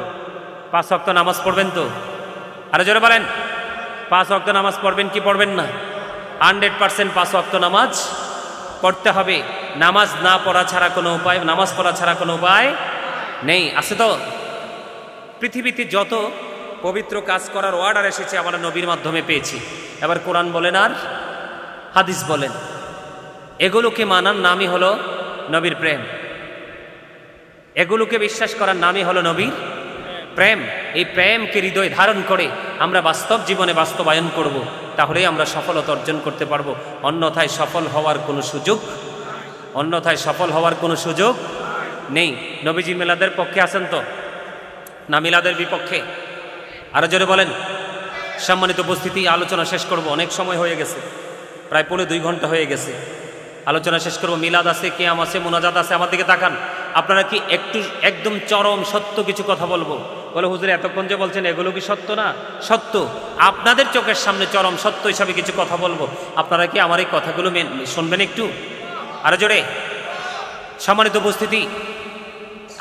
5 ওয়াক্ত নামাজ পড়বেন তো? আরে জোরে বলেন। 5 ওয়াক্ত নামাজ পড়বেন কি পড়বেন না? 100% 5 ওয়াক্ত নামাজ পড়তে হবে। নামাজ না পড়া ছাড়া কোনো উপায়, নামাজ পড়া ছাড়া কোনো উপায় নেই। আছে তো? পৃথিবীতে যত পবিত্র কাজ করার অর্ডার এসেছে আমরা নবীর মাধ্যমে পেয়েছি। এবার কোরআন বলেন আর হাদিস বলেন, এগুলোকে মানার নামই হলো নবীর প্রেম। এগুলোকে বিশ্বাস করার নামই হলো নবীর প্রেম। এই প্রেমকে হৃদয় ধারণ করে আমরা বাস্তব জীবনে বাস্তবায়ন করব, তাহলেই আমরা সফলতা অর্জন করতে পারবো। অন্যথায় সফল হওয়ার কোনো সুযোগ, অন্যথায় সফল হওয়ার কোনো সুযোগ নেই। নবীজি মিলাদের পক্ষে আছেন তো না মিলাদের বিপক্ষে? আরো জোরে বলেন। সম্মানিত উপস্থিতি, আলোচনা শেষ করব, অনেক সময় হয়ে গেছে, প্রায় 2.5 ঘন্টা হয়ে গেছে। আলোচনা শেষ করব। মিলাদ আছে, কিয়াম আছে, মুনাজাত আছে। আমার দিকে তাকান। আপনারা কি একটু একদম চরম সত্য কিছু কথা বলবো? বলে হুজুর এতক্ষণ যে বলছেন এগুলো কি সত্য না? সত্য। আপনাদের চোখের সামনে চরম সত্য হিসাবে কিছু কথা বলবো, আপনারা কি আমার এই কথাগুলো শুনবেন একটু? আরো জোরে। সম্মানিত উপস্থিতি,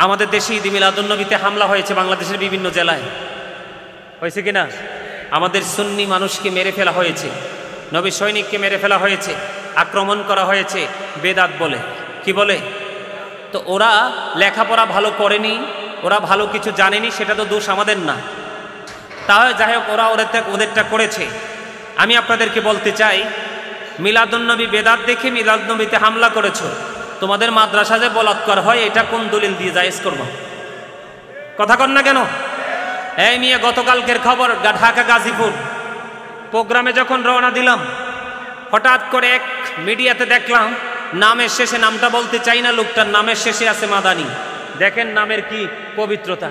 আমাদের দেশে ঈদ মিলাদুন্নবীতে হামলা হয়েছে বাংলাদেশের বিভিন্ন জেলায়, হয়েছে কিনা? আমাদের সুন্নি মানুষকে মেরে ফেলা হয়েছে, নবী সৈনিককে মেরে ফেলা হয়েছে, আক্রমণ করা হয়েছে বেদাত বলে। কি বলে? তো ওরা লেখাপড়া ভালো করেনি, ওরা ভালো কিছু জানেনি, সেটা তো দোষ আমাদের না। তাহলে যাই হোক, ওরা ওদেরটা করেছে। আমি আপনাদেরকে বলতে চাই, মিলাদুন্নবী বেদাত দেখে মিলাদুন্নবীতে হামলা করেছো, তোমাদের মাদ্রাসা যে বলাৎকার হয় এটা কোন দলিল দিয়ে জায়েজ করবো? কথা কন না কেন? এই মিয়া, গতকালকের খবর, ঢাকা গাজীপুর প্রোগ্রামে যখন রওনা দিলাম, হঠাৎ করে এক মিডিয়াতে দেখলাম নামের শেষে, নামটা বলতে চাই না, লোকটার নামের শেষে আছে মাদানি। দেখেন নামের কি পবিত্রতা,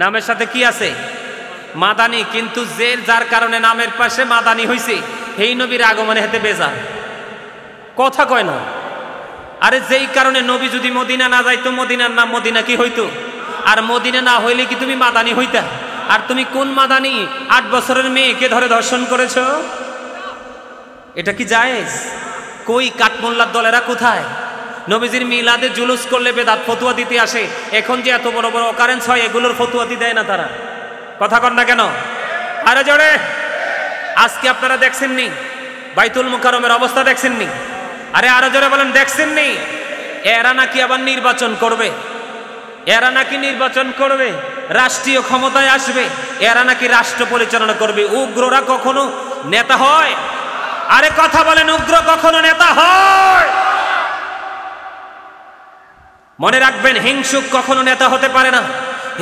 নামের সাথে কি আছে? মাদানি। কিন্তু যার কারণে নামের পাশে মাদানি হইছে, এই নবীর আগমনে হেতে বেজার। কথা কয় না। আরে যেই কারণে নবী যদি মদিনা না যাইতো, মদিনার নাম মদিনা কি হইতো? আর মদিনা না হইলে কি তুমি মাদানি হইতা? আর তুমি কোন মাদানি? 8 বছরের মেয়েকে ধরে ধর্ষণ করেছ, এটা কি জায়েজ? কই কাঠমোল্লার দলেরা কোথায়? নবীজির মিলাদে জুলুস করলে বেদাত ফতুয়া দিতে আসে। এখন যে এত বড় বড় অকারেন্স হয় এগুলোর ফতুয়া দিতে দেয় না তারা। কথা কন না কেন? আরে জোরে। আজকে আপনারা দেখছেননি বাইতুল মুকাররমের অবস্থা দেখছেননি? আরে আরো জোরে বলেন দেখছেননি? এরা নাকি আবার নির্বাচন করবে, এরা নাকি নির্বাচন করবে, রাষ্ট্রীয় ক্ষমতায় আসবে, এরা নাকি রাষ্ট্র পরিচালনা করবে। উগ্ররা কখনো নেতা হয়? আরে কথা বলেন, উগ্র কখনো নেতা হয়? মনে রাখবেন, হিংসুক কখনো নেতা হতে পারে না।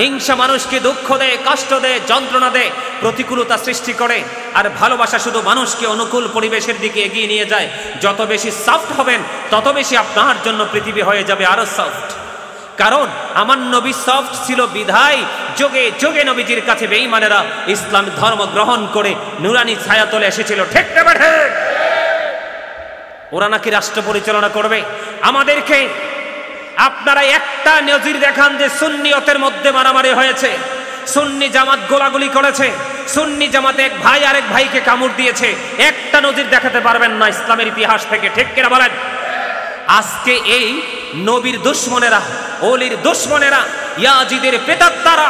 হিংসা মানুষকে দুঃখ দেয়, কষ্ট দেয়, যন্ত্রণা দেয়, প্রতিকূলতা সৃষ্টি করে। আর ভালোবাসা শুধু মানুষকে অনুকূল পরিবেশের দিকে এগিয়ে নিয়ে যায়। যত বেশি সফট হবেন তত বেশি আপনার জন্য পৃথিবী হয়ে যাবে আরো সফট। কারণ আমার নবী সফট ছিল বিধায় যোগে যোগে নবীজির কাছে বেঈমানেরা ইসলাম ধর্ম গ্রহণ করে নুরানি ছায়াতলে এসেছিল। ঠিক না বেঠে? ওরা নাকি রাষ্ট্র পরিচালনা করবে আমাদেরকে। আপনারা একটা নজির দেখান যে সুন্নিয়তের মধ্যে মারামারি হয়েছে, সুন্নি জামাত গোলাগুলি করেছে, সুন্নি জামাতে এক ভাই আরেক ভাইকে কামড় দিয়েছে, একটা নজির দেখাতে পারবেন না ইসলামের ইতিহাস থেকে। ঠিক কিনা বলেন? আজকে এই নবীর দুশ্মনেরা, ওলির দুশ্মনেরা, ইয়াজিদের প্রেতাত্মারা,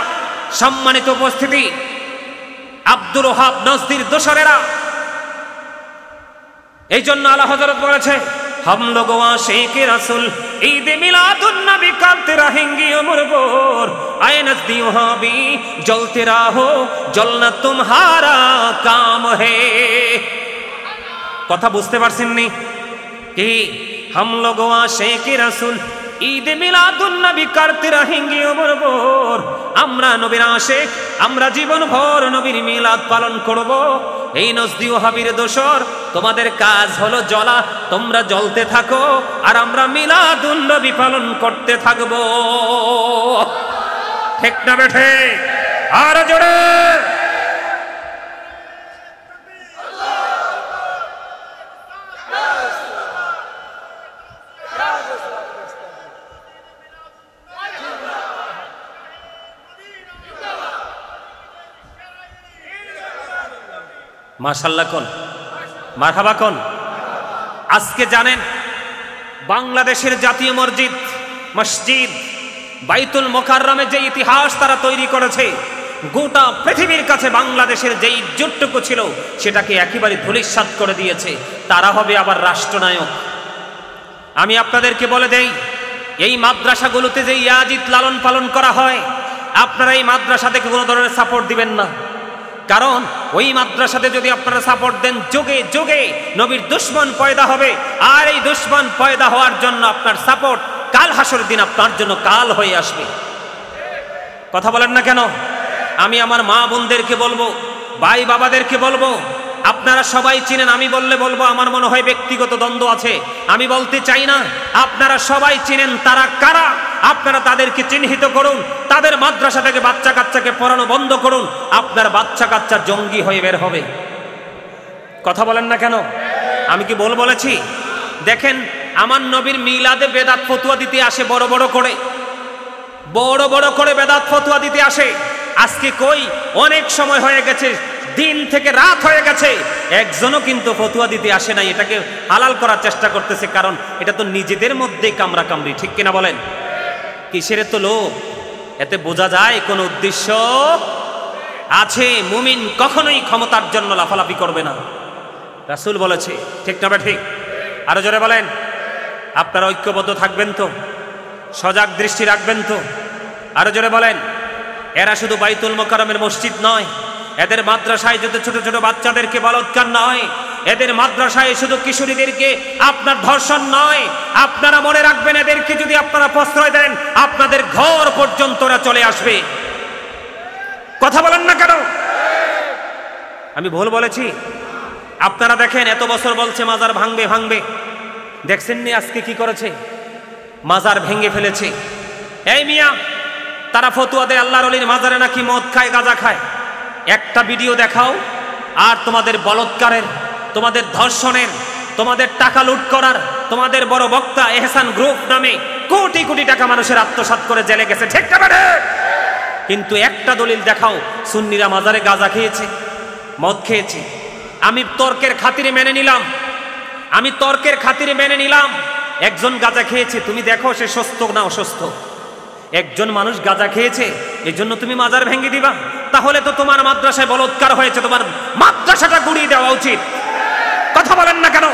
সম্মানিত উপস্থিতি, আব্দুল ওহাব নজদির দোসরেরা, এই জন্য আলা হযরত বলেছে, हम लोग आशिक रसूल ईद मिलादुन नबी करते रहेंगे उम्र भर, आए नज़दी वहाँ भी जलते रहो, जलना तुम्हारा काम है। কথা বুঝতে পারছেন নি কি? हम लोग आशिक रसूल ঈদ মিলাদুন নবী করতে रहेंगे उम्र भर, আমরা নবীর আশিক, আমরা জীবনভর নবীর মিলাদ পালন করব। এই নজদি ওহাবীর দোসর, তোমাদের কাজ হলো জ্বলা, তোমরা জ্বলতে থাকো, আর আমরা মিলাদুন নবী পালন করতে থাকবো। ঠিক না বেঠে? আর জোরে। মাশাআল্লাহ কোন, মারহাবা কোন। আজকে জানেন বাংলাদেশের জাতীয় মসজিদ বাইতুল মুকাররমে যে ইতিহাস তারা তৈরি করেছে, গোটা পৃথিবীর কাছে বাংলাদেশের যে ইজ্জতটুকু ছিল সেটাকে একেবারে ধূলিসাৎ করে দিয়েছে। তারা হবে আবার রাষ্ট্রনায়ক। আমি আপনাদেরকে বলে দেই, এই মাদ্রাসাগুলোতে যে ইয়াজিদ লালন পালন করা হয়, আপনারা এই মাদ্রাসা থেকে কোনো ধরনের সাপোর্ট দিবেন না। কারণ ওই মাদ্রাসাতে যদি আপনারা সাপোর্ট দেন, যোগে যোগে নবীর দুশমন পয়দা হবে। আর এই দুশমন পয়দা হওয়ার জন্য আপনার সাপোর্ট কাল হাসরের দিন আপনার জন্য কাল হয়ে আসবে। কথা বলেন না কেন? আমি আমার মা বোনদেরকে বলবো, ভাই বাবাদেরকে বলবো, আপনারা সবাই চিনেন, আমি বললে বলবো আমার মনে হয় ব্যক্তিগত দ্বন্দ্ব আছে, আমি বলতে চাই না। আপনারা সবাই চিনেন তারা কারা, আপনারা তাদেরকে চিহ্নিত করুন, তাদের মাদ্রাসা থেকে বাচ্চা কাচ্চাকে পড়ানো বন্ধ করুন, আপনার বাচ্চা কাচ্চা জঙ্গি হয়ে বের হবে। কথা বলেন না কেন? আমি কি বলেছি? দেখেন, আমার নবীর মিলাদে বেদাত ফতুয়া দিতে আসে, বড় বড় করে বেদাত ফতুয়া দিতে আসে। আজকে কই? অনেক সময় হয়ে গেছে, দিন থেকে রাত হয়ে গেছে, একজনও কিন্তু ফতুয়া দিতে আসে নাই। এটাকে হালাল করার চেষ্টা করতেছে, কারণ এটা তো নিজেদের মধ্যেই কামড়া কামড়ি। ঠিক কিনা বলেন? কিসের তো লোভ? এতে বোঝা যায় কোন উদ্দেশ্য আছে। মুমিন কখনোই ক্ষমতার জন্য লাফালাফি করবে না, রাসূল বলেছে। ঠিক না? ঠিক। আরো জোরে বলেন। আপনারা ঐক্যবদ্ধ থাকবেন তো? সজাগ দৃষ্টি রাখবেন তো? আরো জোরে বলেন। এরা শুধু বাইতুল মুকাররমের মসজিদ নয়, এদের মাদ্রাসায় যদি ছোট ছোট বাচ্চাদেরকে বলাৎকার নয়, এদের মাদ্রাসায় শুধু কিশোরীদেরকে আপনার ধর্ষণ নয়। আপনারা মনে রাখবেন, এদেরকে যদি আপনারা প্রশ্রয় দেন, আপনাদের ঘর পর্যন্ত ওরা চলে আসবে। কথা বলেন না কেন? আমি ভুল বলেছি? আপনারা দেখেন, এত বছর বলছে মাজার ভাঙবে, দেখছেন নি আজকে কি করেছে? মাজার ভেঙে ফেলেছে। এই মিয়া, তারা ফতুয়া দেয় আল্লাহর ওলির মাজারে নাকি মদ খায়, গাঁজা খায়। একটা ভিডিও দেখাও, আর তোমাদের বলৎকারের, তোমাদের ধর্ষণের, তোমাদের টাকা লুট করার, তোমাদের বড় বক্তা এহসান গ্রুপ নামে কোটি কোটি টাকা মানুষের আত্মসাৎ করে জেলে গেছে। ঠিক না? কিন্তু একটা দলিল দেখাও, সুন্নিরা মাজারে গাঁজা খেয়েছে, মদ খেয়েছে। আমি তর্কের খাতিরে মেনে নিলাম, একজন গাঁজা খেয়েছে, তুমি দেখো সে সুস্থ না অসুস্থ। একজন মানুষ গাঁজা খেয়েছে, এই জন্য তুমি মাজার ভেঙে দিবা? তাহলে তো তোমার মাদ্রাসায় বলৎকার হয়েছে, তোমার মাদ্রাসাটা গুড়িয়ে দেওয়া উচিত। কথা বলেন না কেন?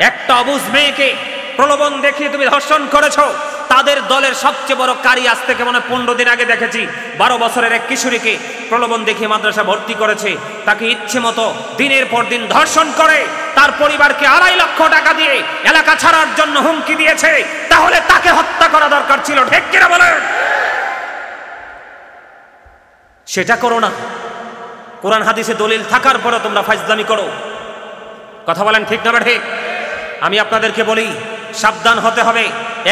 একটা অবুঝ মেয়েকে প্রলোভন দেখিয়ে তুমি ধর্ষণ করেছো। তাদের দলের সবচেয়ে বড় কারি, আজ থেকে মনে 15 দিন আগে দেখেছি, 12 বছরের এক কিশোরীকে প্রলোভন দেখিয়ে মাদ্রাসা ভর্তি করেছে। তাকে ইচ্ছে মতো দিনের পর দিন ধর্ষণ করে, তার পরিবারকে 2.5 লক্ষ টাকা দিয়ে এলাকা ছাড়ার জন্য হুমকি দিয়েছে। তাহলে তাকে হত্যা করা দরকার ছিল, ঠিক কিনা বলেন? সেটা করো না। কোরআন হাদিসে দলিল থাকার পরে তোমরা ফাজলামি করো। কথা বলেন ঠিক না ঠিক? আমি আপনাদেরকে বলি, সাবধান হতে হবে।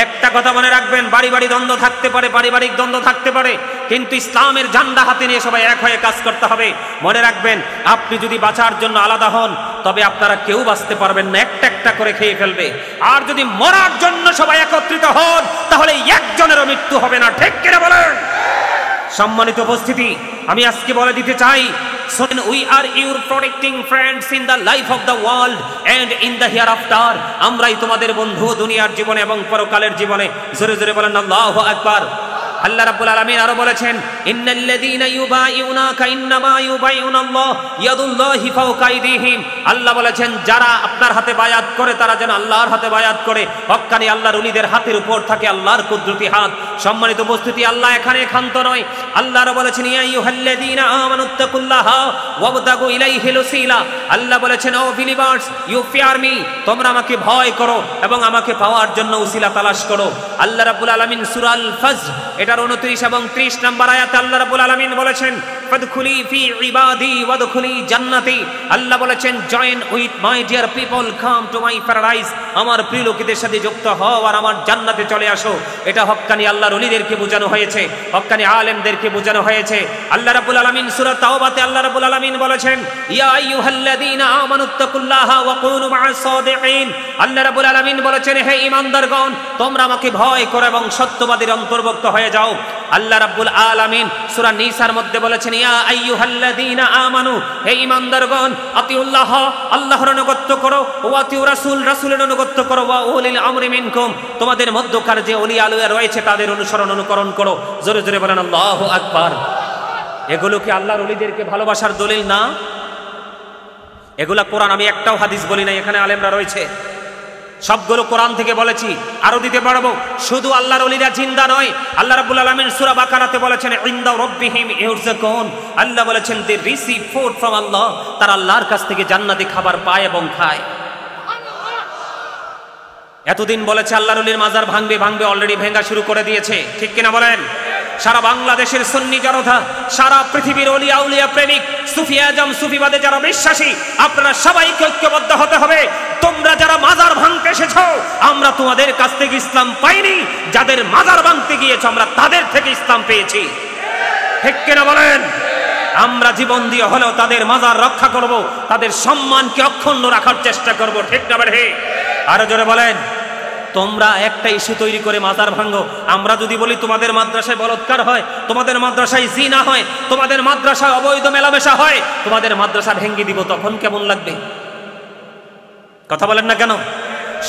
একটা কথা মনে রাখবেন, বাড়ি বাড়ি দ্বন্দ্ব থাকতে পারে, পারিবারিক দ্বন্দ্ব থাকতে পারে, কিন্তু ইসলামের ঝান্ডা হাতে নিয়ে সবাই এক হয়ে কাজ করতে হবে। মনে রাখবেন, আপনি যদি বাঁচার জন্য আলাদা হন, তবে আপনারা কেউ বাঁচতে পারবেন না, একটা একটা করে খেয়ে ফেলবে। আর যদি মরার জন্য সবাই একত্রিত হন, তাহলে একজনেরও মৃত্যু হবে না, ঠিক কিনা বলেন? সম্মানিত উপস্থিতি, আমি আজকে বলে দিতে চাই, we are your protecting friends in the life of the world and in the hereafter. আমরাই তোমাদের বন্ধু দুনিয়ার জীবনে এবং পরকালের জীবনে। জোরে জোরে বলেন আল্লাহু আকবার। আল্লাহ রাব্বুল আলামিন আরো বলেছেন, ইন্নাল্লাযীনা ইউবাইউনাকা ইন্নামা ইউবাইউনাল্লাহ ইয়াদুল্লাহি ফাওকা আইদিহিম। আল্লাহ বলেছেন, যারা আপনার হাতে বায়াত করে তারা যেন আল্লাহর হাতে বায়াত করে। হক্কানি আল্লাহর ওলিদের হাতের উপর থাকে আল্লাহর কুদরতি হাত। সম্মানিত উপস্থিতি, আল্লাহ এখানে ক্ষান্ত নয়। আল্লাহ আরো বলেছেন, ইয়া আইয়ুহাল্লাযীনা আমানুত্তাকুল্লাহা ওয়াবতাগু ইলাইহিল ওসিলা। আল্লাহ বলেছেন, O believers, you fear me, তোমরা আমাকে ভয় করো এবং আমাকে পাওয়ার জন্য ওসিলা তালাশ করো। আল্লাহ রাব্বুল আলামিন সূরা আল ফজর এটার 29 এবং 30 নম্বর আয়াতে আল্লাহ রাব্বুল আলামিন বলেছেন, ফাদখুলি ফি ইবাদি ওয়াদখুলি জান্নাতি। আল্লাহ বলেছেন, join with my dear people, come to my paradise. আমার প্রিয় লোকেদের সাথে যুক্ত হও আর আমার জান্নাতে চলে আসো। এটা হক্কানি আল্লাহর ওলিদেরকে বোঝানো হয়েছে, হক্কানি আলেমদেরকে বোঝানো হয়েছে। আল্লাহ রাব্বুল আলামিন সূরা তাওবাতে আল্লাহ রাব্বুল আলামিন বলেছেন, ইয়া আইয়ুহাল্লাযীনা আমানুত্তাকুল্লাহা ওয়া কুনু মা'আস সাদিকিন। আল্লাহ রাব্বুল আলামিন বলেছেন, হে ঈমানদারগণ, তোমরা আমাকে ভয় করো এবং সত্যবাদীর অন্তর্ভুক্ত হয়ে যাও। আল্লাহ রাব্বুল আলামিন সূরা নিসার মধ্যে বলেছেন, ইয়া আইয়ুহাল্লাযীনা আমানু, হে ঈমানদারগণ, আতিউল্লাহ, আল্লাহর অনুগত্য করো, ওয়া আতিউর রাসূল, রাসূলের অনুগত্য করো, ওয়া উলিল আমরি মিনকুম, তোমাদের মধ্যকার যে ওলি আলিয়া রয়েছে তাদের অনুকরণ করো। জোরে জোরে বলেন আল্লাহু আকবার। এগুলো কি আল্লাহর ওলিদেরকে ভালোবাসার দলিল না? এগুলা কোরআন, আমি একটাও হাদিস বলি নাই, এখানে আলেমরা রয়েছে, সবগুলো কোরআন থেকে বলেছি, আরো দিতে পারবো। শুধু আল্লাহর ওলিরা জিন্দা নয়, আল্লাহ রাব্বুল আলামিন সূরা বাকারাতে বলেছেন, ইনদা রাব্বিহিম ইউরযাকুন। আল্লাহ বলেছেন, দে রিসিভ ফুড ফ্রম আল্লাহ, তারা আল্লাহর কাছ থেকে জান্নাতি খাবার পায় এবং খায়। এতদিন বলেছে আল্লাহর ওলির মাজার ভাঙবে, অলরেডি ভেঙা শুরু করে দিয়েছে, ঠিক কিনা বলেন? সারা বাংলাদেশের সুন্নি জনতা, সারা পৃথিবীর ওলিয়া উলিয়া প্রেমিক, সুফি আজম, সুফিবাদে যারা বিশ্বাসী, আপনারা সবাইকে ঐক্যবদ্ধ হতে হবে। তোমরা যারা মাজার ভাঙতে এসেছো, আমরা তোমাদের কাছ থেকে ইসলাম পাইনি, যাদের মাজার ভাঙতে গিয়েছো আমরা তাদের থেকে ইসলাম পেয়েছি, ঠিক কিনা বলেন? আমরা জীবন দিয়ে হলেও তাদের মাজার রক্ষা করব, তাদের সম্মানকে অক্ষুণ্ণ রাখার চেষ্টা করব, ঠিক না হে? আরো জোরে বলেন। তোমরা একটা ইস্যু তৈরি করে মাজার ভাঙো, আমরা যদি বলি তোমাদের মাদ্রাসায় বলৎকার হয়, তোমাদের মাদ্রাসায় জিনা হয়, তোমাদের মাদ্রাসায় অবৈধ মেলামেশা হয়, তোমাদের মাদ্রাসা ভেঙে দিব, তখন কেমন লাগবে? কথা বলেন না কেন?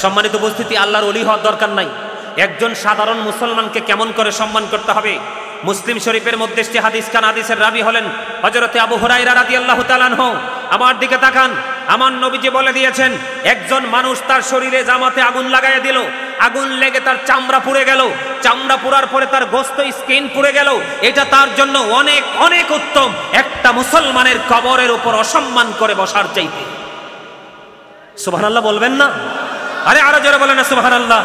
সম্মানিত উপস্থিতি, আল্লাহর ওলি হওয়ার দরকার নাই। একজন সাধারণ মুসলমানকে কেমন করে সম্মান করতে হবে? মুসলিম শরীফের মধ্যে একটি হাদিস, কান হাদিসের রাবি হলেন হযরতে আবু হুরায়রা রাদিয়াল্লাহু তাআলা আনহু। আমার দিকে তাকান, আমার নবীজি বলে দিয়েছেন, একজন মানুষ তার শরীরে জামাতে আগুন লাগাইয়া দিল, আগুন লেগে তার চামড়া পুড়ে গেল, চামড়া পুড়ার পরে তার গোশত স্কিন পুড়ে গেল, এটা তার জন্য অনেক অনেক উত্তম একটা মুসলমানের কবরের উপর অসম্মান করে বসার চাইতে। সুবহানাল্লাহ বলবেন না? আরে আরো জোরে বলেন না সুবহানাল্লাহ।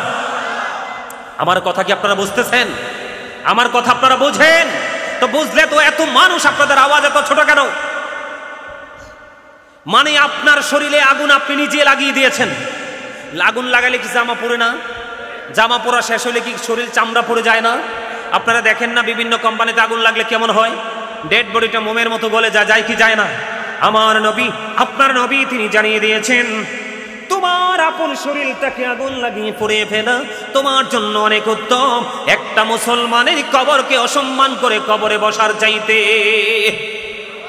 আমার কথা কি আপনারা বুঝতেছেন? আমার কথা আপনারা বুঝেন? তো বুঝলে তো এত মানুষ, আপনাদের আওয়াজ এত ছোট কেন? মানে আপনার শরীরে আগুন আপনি নিজে লাগিয়ে দিয়েছেন। আগুন লাগালে কি জামা পড়ে না? জামা পরা শেষ হলে কি শরীর চামড়া পড়ে যায় না? আপনারা দেখেন না বিভিন্ন কোম্পানিতে আগুন লাগলে কেমন হয়? ডেড বডিটা মোমের মতো গলে যায় কি যায় না? আমার নবী, আপনার নবী, তিনি জানিয়ে দিয়েছেন, তোমার আপন শরীরটাকে আগুন লাগিয়ে পুড়িয়ে ফেলা তোমার জন্য অনেক উত্তম একটা মুসলমানের কবরকে অসম্মান করে কবরে বসার চাইতে।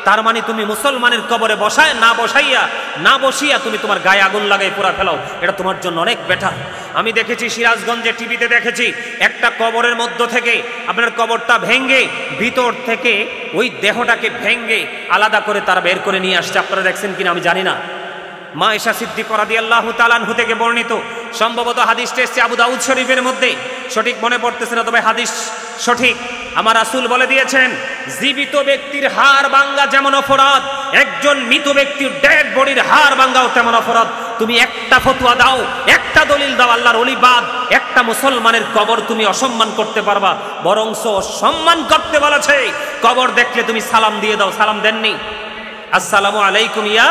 তার মানে তুমি মুসলমানের কবরে বসায় না বসাইয়া না বসিয়া তুমি তোমার গায়ে আগুন লাগাই পোড়া ফেলাও, এটা তোমার জন্য অনেক বেটার। আমি দেখেছি সিরাজগঞ্জে টিভিতে দেখেছি, একটা কবরের মধ্য থেকে আপনার কবরটা ভেঙ্গে ভিতর থেকে ওই দেহটাকে ভেঙ্গে আলাদা করে তারা বের করে নিয়ে আসছে। আপনারা দেখছেন কিনা আমি জানি না। মা আয়েশা সিদ্দিকা রাদিয়াল্লাহু তাআলা আনহা থেকে বর্ণিত, সম্ভবত হাদিসটা এসেছে আবু দাউদ শরীফের মধ্যে, সঠিক মনে পড়তেছে না, তবে হাদিস সঠিক। আমার রাসূল বলে দিয়েছেন, জীবিত ব্যক্তির হাড় ভাঙা যেমন অপরাধ, একজন মৃত ব্যক্তির ডেড বডির হাড় ভাঙাও তেমন অপরাধ। তুমি একটা ফতোয়া দাও, একটা দলিল দাও, আল্লাহর ওলি বাদ একটা মুসলমানের কবর তুমি অসম্মান করতে পারবা, বরংস সম্মান করতে বলেছে। কবর দেখলে তুমি সালাম দিয়ে দাও। সালাম দেননি? আসসালামু আলাইকুম ইয়া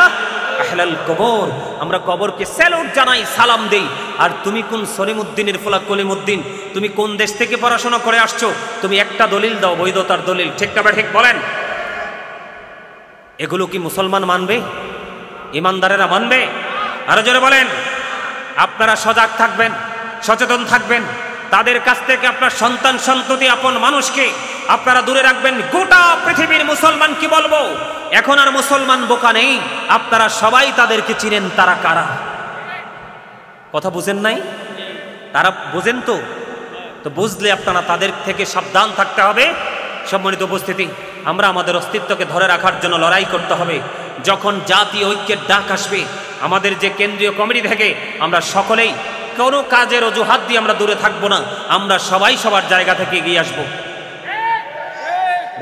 আহলাল কবর। আমরা কবরকে স্যালুট জানাই, সালাম দেই। আর তুমি কোন সলিমউদ্দিনের ফোলা কলিমউদ্দিন, তুমি কোন দেশ থেকে পড়াশোনা করে আসছো, তুমি একটা দলিল দাও, বৈধতার দলিল। ঠিক না ঠিক বলেন? এগুলো কি মুসলমান মানবে? ইমানদারেরা মানবে? আরো জোরে বলেন। আপনারা সজাগ থাকবেন, সচেতন থাকবেন। তাদের কাছ থেকে আপনার সন্তান সন্ততি আপন মানুষকে আপনারা দূরে রাখবেন। গোটা পৃথিবীর মুসলমান কি বলবো, এখন আর মুসলমান বোকা নেই। আপনারা সবাই তাদেরকে চিনেন, তারা কারা। কথা বুঝেন নাই? তারা বুঝেন তো? তো বুঝলে আপনারা তাদের থেকে সাবধান থাকতে হবে। সম্মানিত উপস্থিতি, আমরা আমাদের অস্তিত্বকে ধরে রাখার জন্য লড়াই করতে হবে। যখন জাতীয় ঐক্যের ডাক আসবে, আমাদের যে কেন্দ্রীয় কমিটি থেকে আমরা সকলেই কোনো কাজের অজুহাত দিয়ে আমরা দূরে থাকবো না, আমরা সবাই সবার জায়গা থেকে এগিয়ে আসবো।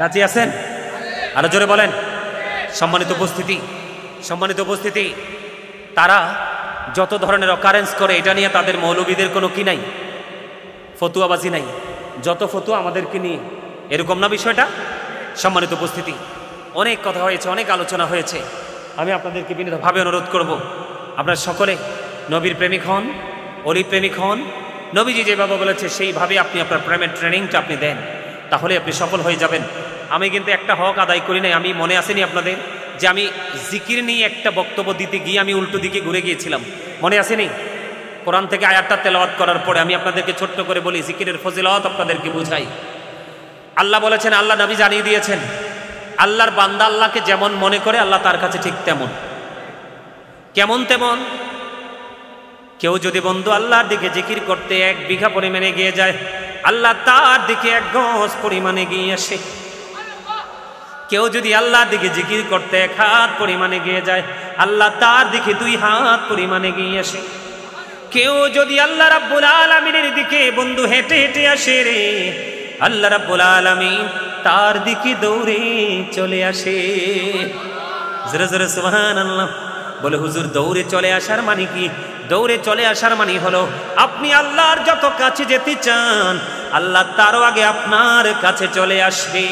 রাজি আছেন? আরো জোরে বলেন। সম্মানিত উপস্থিতি, তারা যত ধরনের অকারেন্স করে, এটা নিয়ে তাদের মৌলবীদের কোনো কি নাই, ফতুয়াবাজি নাই। যত ফতুয়া আমাদেরকে নিয়ে, এরকম না বিষয়টা? সম্মানিত উপস্থিতি, অনেক কথা হয়েছে, অনেক আলোচনা হয়েছে। আমি আপনাদেরকে বিনীতভাবে অনুরোধ করব, আপনারা সকলে নবীর প্রেমিক হন, অলি প্রেমিক হন। নবীজি যেভাবে বলেছে সেইভাবে আপনি আপনার প্রেমের ট্রেনিংটা আপনি দেন, তাহলে আপনি সফল হয়ে যাবেন। আমি কিন্তু একটা হক আদায় করি নাই। আমি মনে আসেনি আপনাদের যে আমি জিকির নিয়ে একটা বক্তব্য দিতে গিয়ে আমি উল্টো দিকে ঘুরে গিয়েছিলাম, মনে আসেনি? কোরআন থেকে আয়াতটা তেলাওয়াত করার পরে আমি আপনাদেরকে ছোট্ট করে বলি, জিকিরের ফজিলত আপনাদেরকে বুঝাই। আল্লাহ বলেছেন, আল্লাহ নবী জানিয়ে দিয়েছেন, আল্লাহর বান্দা আল্লাহকে যেমন মনে করে আল্লাহ তার কাছে ঠিক তেমন। কেমন তেমন? কেউ যদি বন্ধু আল্লাহর দিকে জিকির করতে 1 বিঘা পরিমাণে এগিয়ে যায়, আল্লাহ তার দিকে 1 গজ পরিমাণে এগিয়ে আসে। কেউ যদি আল্লাহর দিকে জিকির করতে 1 হাত পরিমাণে এগিয়ে যায়, আল্লাহ তার দিকে 2 হাত পরিমাণে এগিয়ে আসে। কেউ যদি আল্লাহ রাব্বুল আলামিনের দিকে বন্ধু হেঁটে হেঁটে আসে রে, আল্লাহ রাব্বুল আলামিন তার দিকে দৌড়ে চলে আসে। জোরে জোরে সুবহানাল্লাহ বলে। হুজুর, দৌড়ে চলে আসার মানে কি? দৌড়ে চলে আসার মানে হলো আপনি আল্লাহর যত কাছে যেতে চান, আল্লাহ তারও আগে আপনার কাছে চলে আসবে।